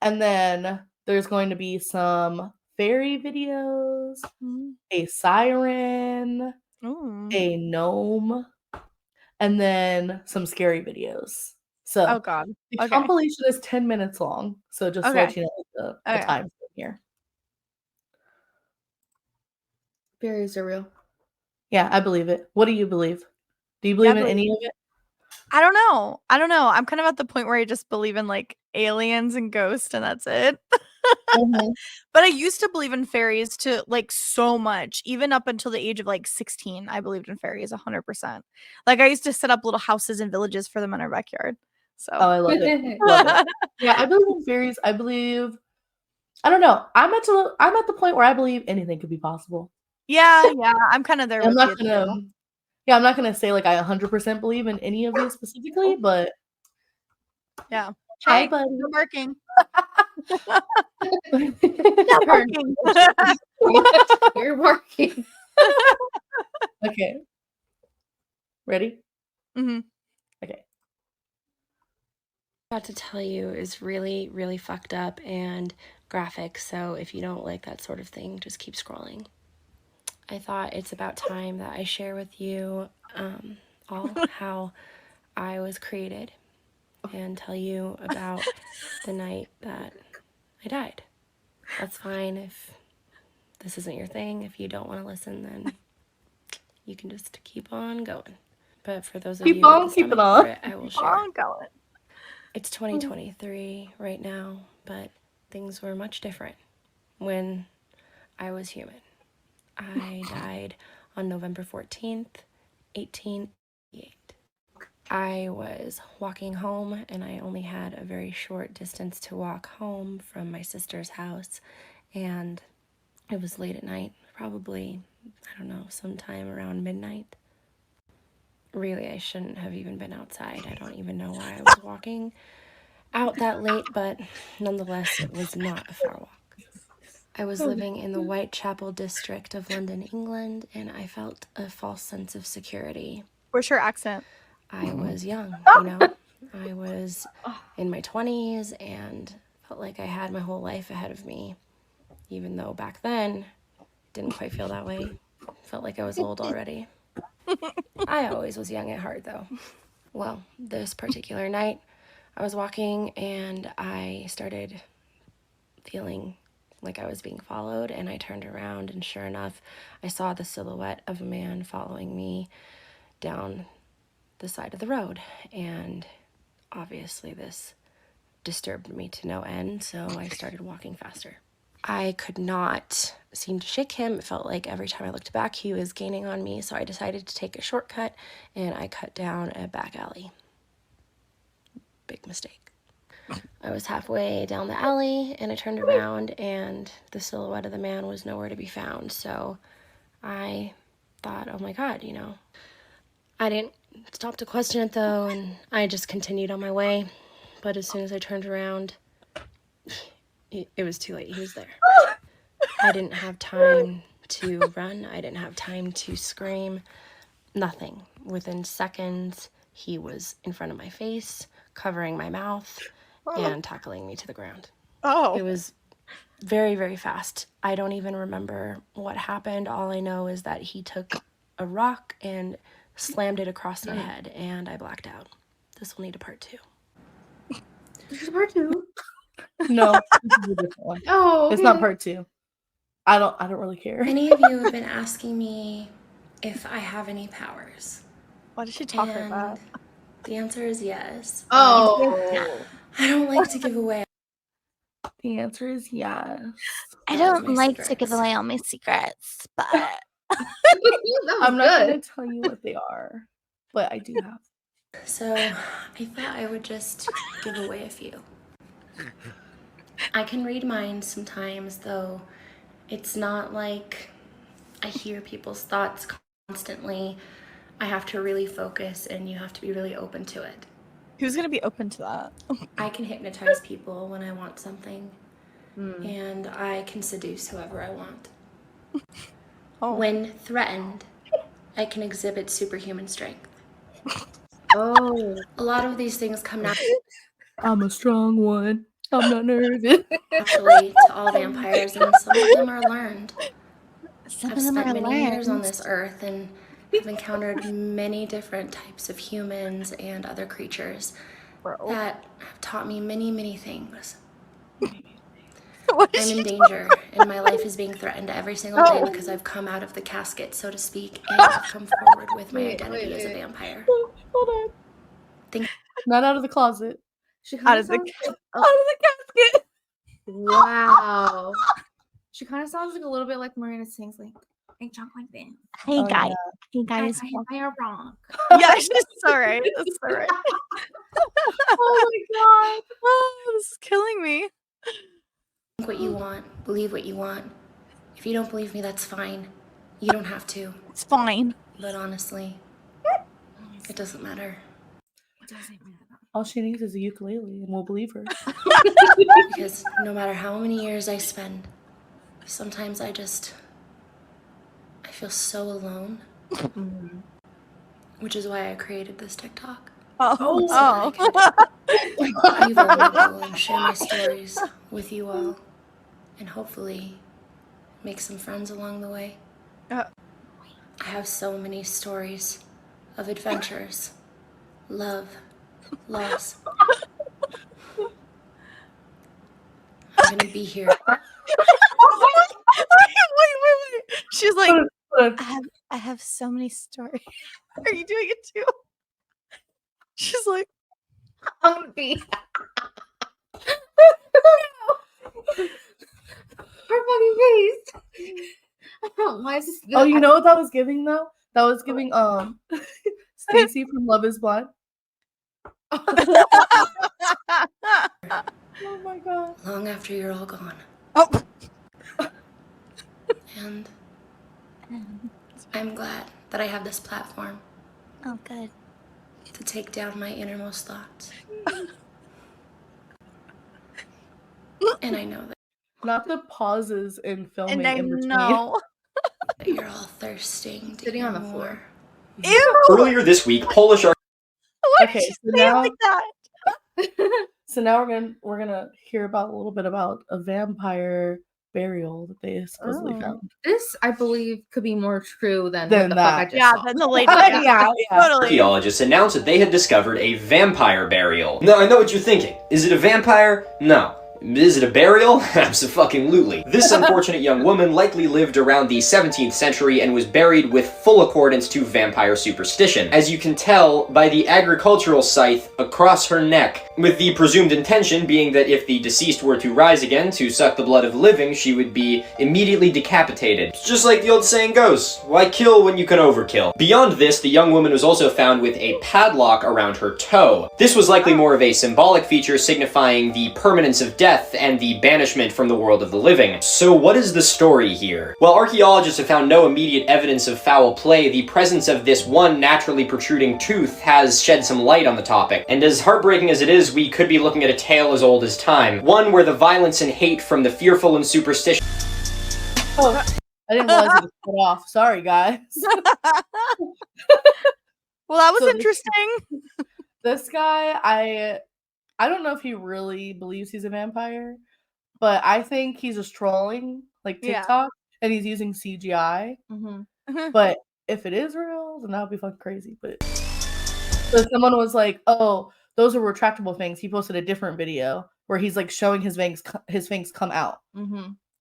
And then there's going to be some fairy videos, a siren, a gnome, and then some scary videos. So oh god. the compilation is 10 minutes long. So just to let you know the time here. Fairies are real. Yeah, I believe it. What do you believe? Do you believe in any of it? I don't know. I'm kind of at the point where I just believe in like aliens and ghosts and that's it. But I used to believe in fairies to like so much, even up until the age of like 16. I believed in fairies 100%. Like I used to set up little houses and villages for them in our backyard. So I love it. Love it. Yeah, I believe in fairies. I don't know. I'm at the point where I believe anything could be possible. Yeah, I'm kind of there with you. I'm not gonna say like I 100% believe in any of these specifically, but yeah. Hi, buddy. You're barking. You're barking. You're barking. Okay. Ready? Mm-hmm. Okay. About to tell you is really, really fucked up and graphic, so if you don't like that sort of thing, just keep scrolling. I thought it's about time that I share with you all how I was created and tell you about the night that I died. That's fine if this isn't your thing. If you don't want to listen, then you can just keep on going. But for those of you with the stomach for it, I will share. It's 2023 right now, but things were much different when I was human. I died on November 14th, 1888. I was walking home, and I only had a very short distance to walk home from my sister's house, and it was late at night, probably, I don't know, sometime around midnight. Really, I shouldn't have even been outside. I don't even know why I was walking out that late, but nonetheless, it was not a far walk. I was living in the Whitechapel district of London, England, and I felt a false sense of security. Where's your accent? I was young, I was in my 20s and felt like I had my whole life ahead of me, even though back then didn't quite feel that way. Felt like I was old already. I always was young at heart, though. Well, this particular night, I was walking and I started feeling like I was being followed, and I turned around, and sure enough, I saw the silhouette of a man following me down the side of the road, and obviously this disturbed me to no end, so I started walking faster. I could not seem to shake him. It felt like every time I looked back, he was gaining on me, so I decided to take a shortcut, and I cut down a back alley. Big mistake. I was halfway down the alley, and I turned around, and the silhouette of the man was nowhere to be found, so I thought, oh my god, I didn't stop to question it, though, and I just continued on my way, but as soon as I turned around, it was too late. He was there. I didn't have time to run. I didn't have time to scream. Nothing. Within seconds, he was in front of my face, covering my mouth, and tackling me to the ground. It was very, very fast. I don't even remember what happened. All I know is that he took a rock and slammed it across my head, and I blacked out. This will need a part 2. There's a part 2? No, this is a different one. Oh, okay. It's not part 2. I don't really care. Many of you have been asking me if I have any powers. Why did she talk like that? The answer is yes. Oh. I don't like to give away. The answer is yes. I don't like to give away all my secrets, but I'm not going to tell you what they are, but I do have. So I thought I would just give away a few. I can read minds sometimes, though it's not like I hear people's thoughts constantly. I have to really focus, and you have to be really open to it. Who's going to be open to that? I can hypnotize people when I want something, and I can seduce whoever I want. When threatened, I can exhibit superhuman strength. A lot of these things come I'm a strong one. I'm not nervous. naturally to all vampires, and some of them are learned. I've spent many years on this earth and have encountered many different types of humans and other creatures that have taught me many, many things. I'm in danger, and my life is being threatened every single day because I've come out of the casket, so to speak, and I've come forward with my identity as a vampire. Hold on. Not out of the closet. Out of the casket. Wow. She kind of sounds like a little bit like Marina sings, like, ain't junk like that. Hey, guys. Hey, guys. I are wrong. Yeah, she's sorry. That's all right. Oh my god. Oh, this is killing me. Think what you want, believe what you want. If you don't believe me, that's fine. You don't have to. It's fine. But honestly, it doesn't matter. All she needs is a ukulele, and we'll believe her. Because no matter how many years I spend, sometimes I feel so alone. Which is why I created this TikTok. Oh. So I could be vulnerable and share my stories with you all, and hopefully make some friends along the way. I have so many stories of adventures, love, loss. I'm gonna be here. Wait. She's like, I have so many stories. Are you doing it too? She's like, I'm gonna be. Her fucking face. Why is this? Oh, you know what that was giving though? That was giving Stacy from Love Is Blind. Oh my god. Long after you're all gone. oh. And I'm glad that I have this platform Oh, good. to take down my innermost thoughts. And I know that Not the pauses in filming And I in between. know. you're all thirsting to Sitting hear on the more. floor. Ew. Earlier this week, Polish Why Okay, did she so say it now- like that? So now we're gonna hear about a little bit about a vampire burial that they supposedly found. This, I believe, could be more true than Than what the fuck I that. just saw. That's a lady. Yeah. Totally. archaeologists announced that they had discovered a vampire burial. Now, I know what you're thinking. Is it a vampire? No. Is it a burial? Abso-fucking-lutely. This unfortunate young woman likely lived around the 17th century and was buried with full accordance to vampire superstition, as you can tell by the agricultural scythe across her neck, with the presumed intention being that if the deceased were to rise again to suck the blood of the living, she would be immediately decapitated. It's just like the old saying goes, why kill when you can overkill? Beyond this, the young woman was also found with a padlock around her toe. This was likely more of a symbolic feature signifying the permanence of death and the banishment from the world of the living. So what is the story here? While archaeologists have found no immediate evidence of foul play, the presence of this one naturally protruding tooth has shed some light on the topic. And as heartbreaking as it is, we could be looking at a tale as old as time. One where the violence and hate from the fearful and superstitious Oh, I didn't realize it was cut off. Sorry, guys. Well, that was So interesting. This guy, I don't know if he really believes he's a vampire, but I think he's just trolling like TikTok and he's using CGI. But if it is real, then that would be fucking crazy. But so someone was like, "Oh, those are retractable things." He posted a different video where he's like showing his fangs come out.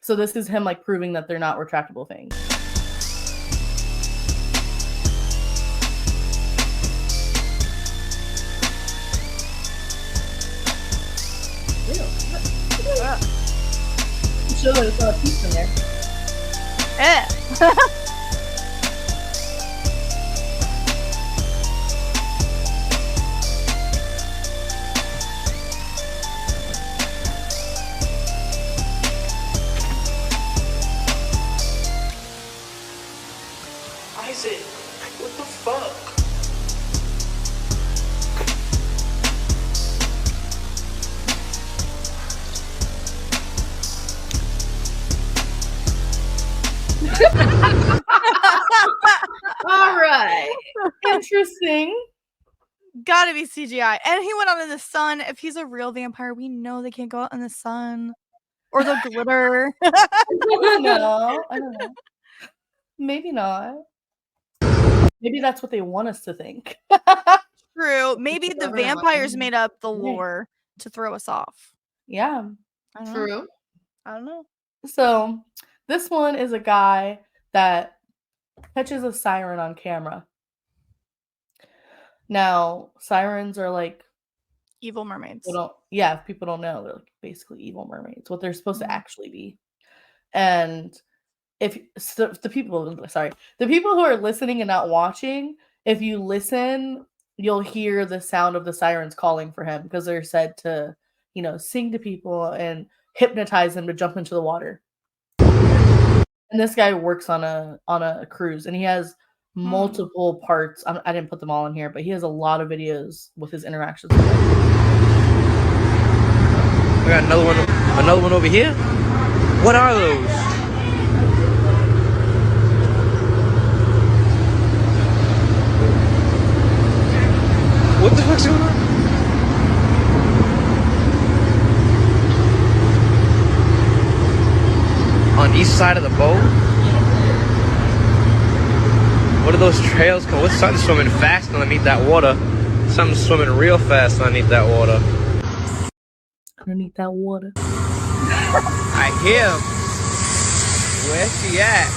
So this is him like proving that they're not retractable things. I'm sure there's a piece in there. Isaac, what the fuck? All right. Interesting. Gotta be CGI. And he went out in the sun. If he's a real vampire, we know they can't go out in the sun. Or the glitter. No, I don't know. Maybe not. Maybe that's what they want us to think. True. Maybe the vampires made up the lore to throw us off. Yeah. True. I don't know. So this one is a guy that catches a siren on camera. Now, sirens are like evil mermaids. If people don't know, they're like basically evil mermaids, what they're supposed to actually be. And the people who are listening and not watching, if you listen, you'll hear the sound of the sirens calling for him because they're said to, sing to people and hypnotize them to jump into the water. And this guy works on a cruise, and he has multiple parts. I didn't put them all in here, but he has a lot of videos with his interactions with them. We got another one over here. What are those? What the fuck's going on? On each side of the boat? What are those trails called? What's something swimming fast underneath that water? Something swimming real fast underneath that water. Underneath that water. I hear him. Where's she at?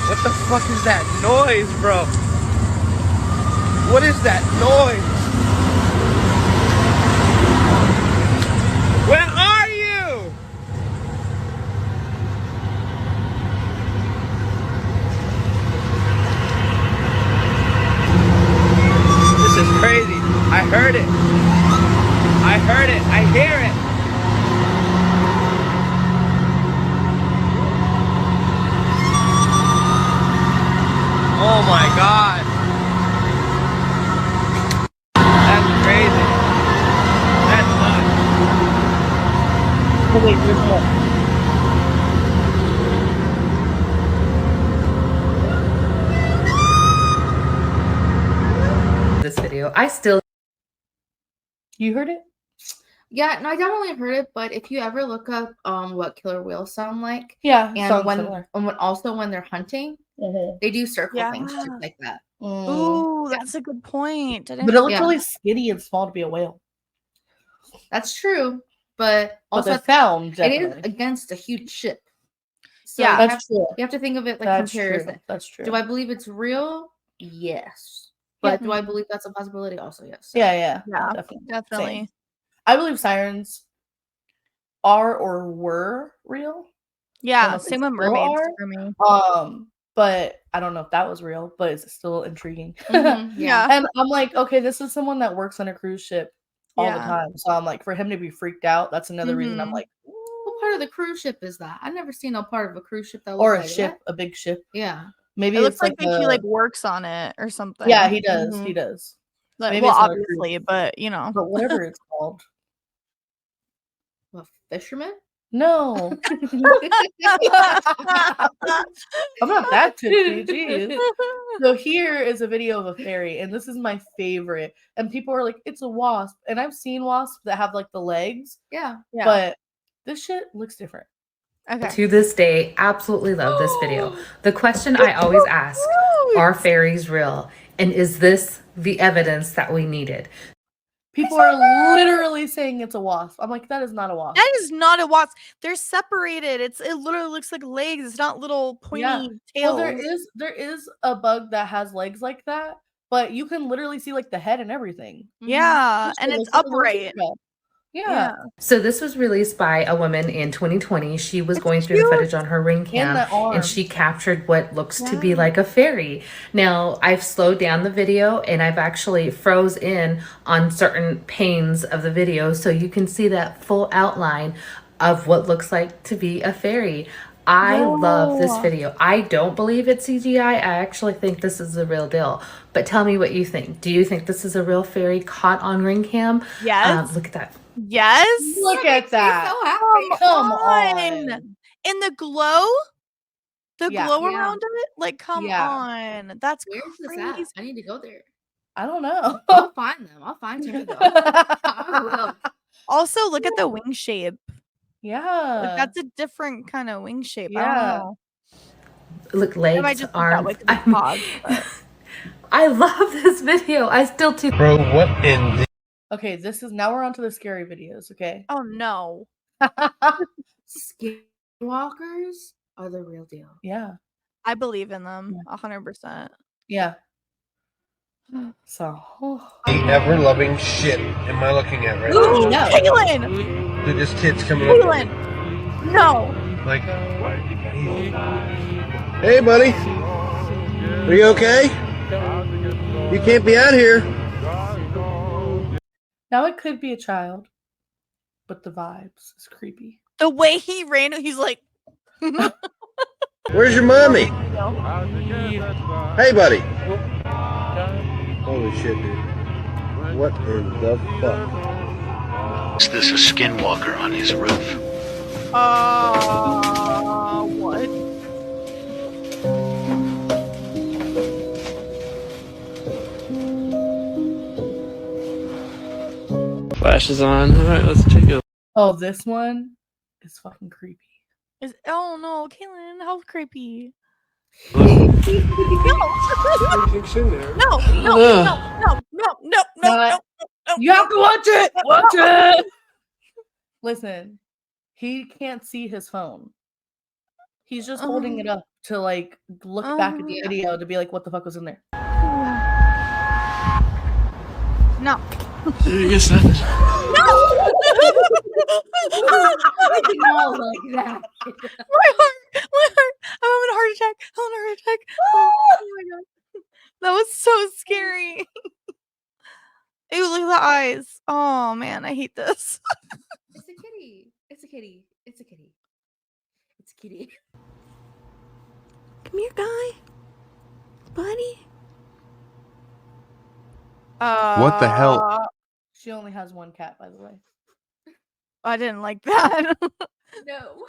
What the fuck is that noise, bro? What is that noise? Where are you? This is crazy. I heard it. I heard it. I hear it. Oh my God. That's crazy. That's nuts. Oh wait, there's more. This video. I still. You heard it? Yeah, no, I definitely heard it. But if you ever look up what killer whales sound like, and when they're hunting, they do circle things too, like that. Ooh, that's a good point. But it looks really skinny and small to be a whale. That's true, but also the sound definitely. It is against a huge ship. So that's true. You have to think of it like comparison. True. That's true. Do I believe it's real? Yes. But do I believe that's a possibility? Also, yes. So. Yeah, definitely. Same. I believe sirens are or were real. Yeah, same with mermaids for me. But I don't know if that was real, but it's still intriguing. Yeah. And I'm like, okay, this is someone that works on a cruise ship all the time. So I'm like, for him to be freaked out, that's another reason I'm like, what part of the cruise ship is that? I've never seen a part of a cruise ship that or a like ship, that. A big ship. Yeah. Maybe it looks like he works on it or something. Yeah, he does. He does. Like, well, obviously, but But whatever it's called. A fisherman? No. I'm not that tipsy. Jeez. So here is a video of a fairy, and this is my favorite. And people are like, it's a wasp. And I've seen wasps that have like the legs. Yeah. But This shit looks different. Okay. To this day, absolutely love this video. The question I always ask, are fairies real? And is this the evidence that we needed? People are literally saying it's a wasp. I'm like, that is not a wasp. That is not a wasp. They're separated. It literally looks like legs. It's not little pointy tails. Well, there is a bug that has legs like that, but you can literally see like the head and everything. Yeah, and it's upright. Yeah. So this was released by a woman in 2020. She was going through the footage on her ring cam and she captured what looks to be like a fairy. Now, I've slowed down the video and I've actually froze in on certain panes of the video so you can see that full outline of what looks like to be a fairy. I love this video. I don't believe it's CGI. I actually think this is the real deal. But tell me what you think. Do you think this is a real fairy caught on ring cam? Yes. Look at that. Yes. Look at that. So happy. Come on. And the glow? The glow around it? Like, come on. That's Where's crazy. this at? I need to go there. I don't know. I'll find them. I'll find Tinder though. I will. Also, look at the wing shape. Yeah. Like, that's a different kind of wing shape. Yeah. I don't know. Look, legs, arms. I love this video. I still too. Bro, what in the... Okay, now we're on to the scary videos, okay? Oh no. Skinwalkers are the real deal. Yeah. I believe in them 100%. Yeah. So the ever-loving shit am I looking at right Ooh, now? no. Kaylin! Dude, this kid's coming Kaylin! up. No! Like, hey, buddy. Are you okay? You can't be out here. now it could be a child, but the vibes is creepy. The way he ran, he's like... Where's your mommy? Hey, buddy. Holy shit, dude. What in the fuck? Is this a skinwalker on his roof? What? Flash is on. All right, let's check it. Oh, this one is fucking creepy. Oh no, Kaylin, how creepy. No. No, no. You have to watch it. Watch it. Listen, he can't see his phone. He's just holding it up to like look back at the video to be like, what the fuck was in there? No. I guess not. No. No, like that. My heart. I'm having a heart attack. Oh my god. That was so scary. Ew, look at the eyes. Oh man, I hate this. It's a kitty. It's a kitty. It's a kitty. It's a kitty. Come here, guy. Buddy. What the hell? She only has one cat, by the way. I didn't like that. No.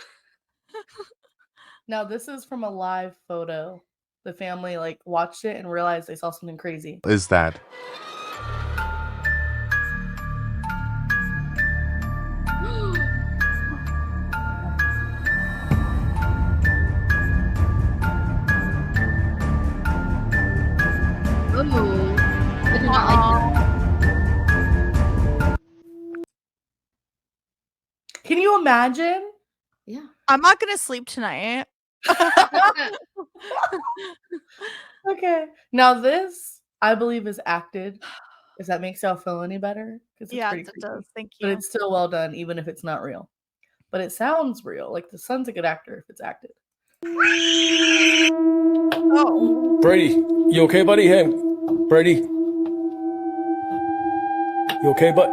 Now, this is from a live photo. The family like watched it and realized they saw something crazy. Is that? Ooh. I do not like that. Can you imagine? Yeah. I'm not gonna sleep tonight. Okay. Now this, I believe, is acted. If that makes y'all feel any better. Yeah, it does. Thank you. But it's still well done, even if it's not real. But it sounds real. Like the son's a good actor if it's acted. Oh. Brady, you okay, buddy? Hey, Brady. You okay, bud?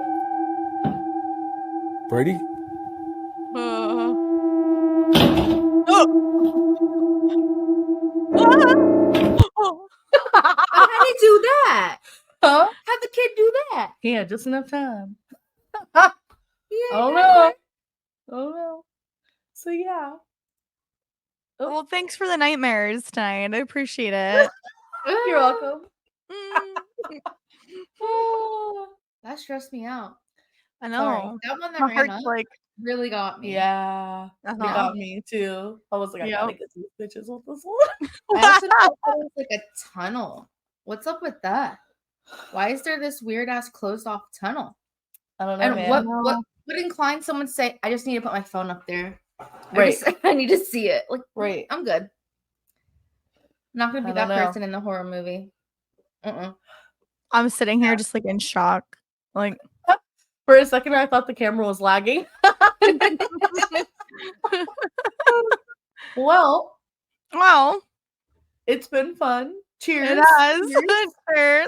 Brady? How did he do that? Huh? How'd the kid do that? Yeah, just enough time. Yeah, Oh no. Oh no. So yeah. Well, thanks for the nightmares tonight. I appreciate it. You're welcome. That stressed me out. I know. That one that My ran heart's up. like, really got me. Yeah. They Uh-huh. got me too. I was like, I gotta Yep. get these bitches with this one. I also know that it was like a tunnel. What's up with that? Why is there this weird ass closed off tunnel? I don't know, And man. what would incline someone to say, I just need to put my phone up there. Right. I need to see it. Like, Right. I'm good. I'm not gonna be I that don't know. person in the horror movie. I'm sitting here just like in shock. Like For a second, I thought the camera was lagging. Well, well, it's been fun. Cheers. it has. Cheers.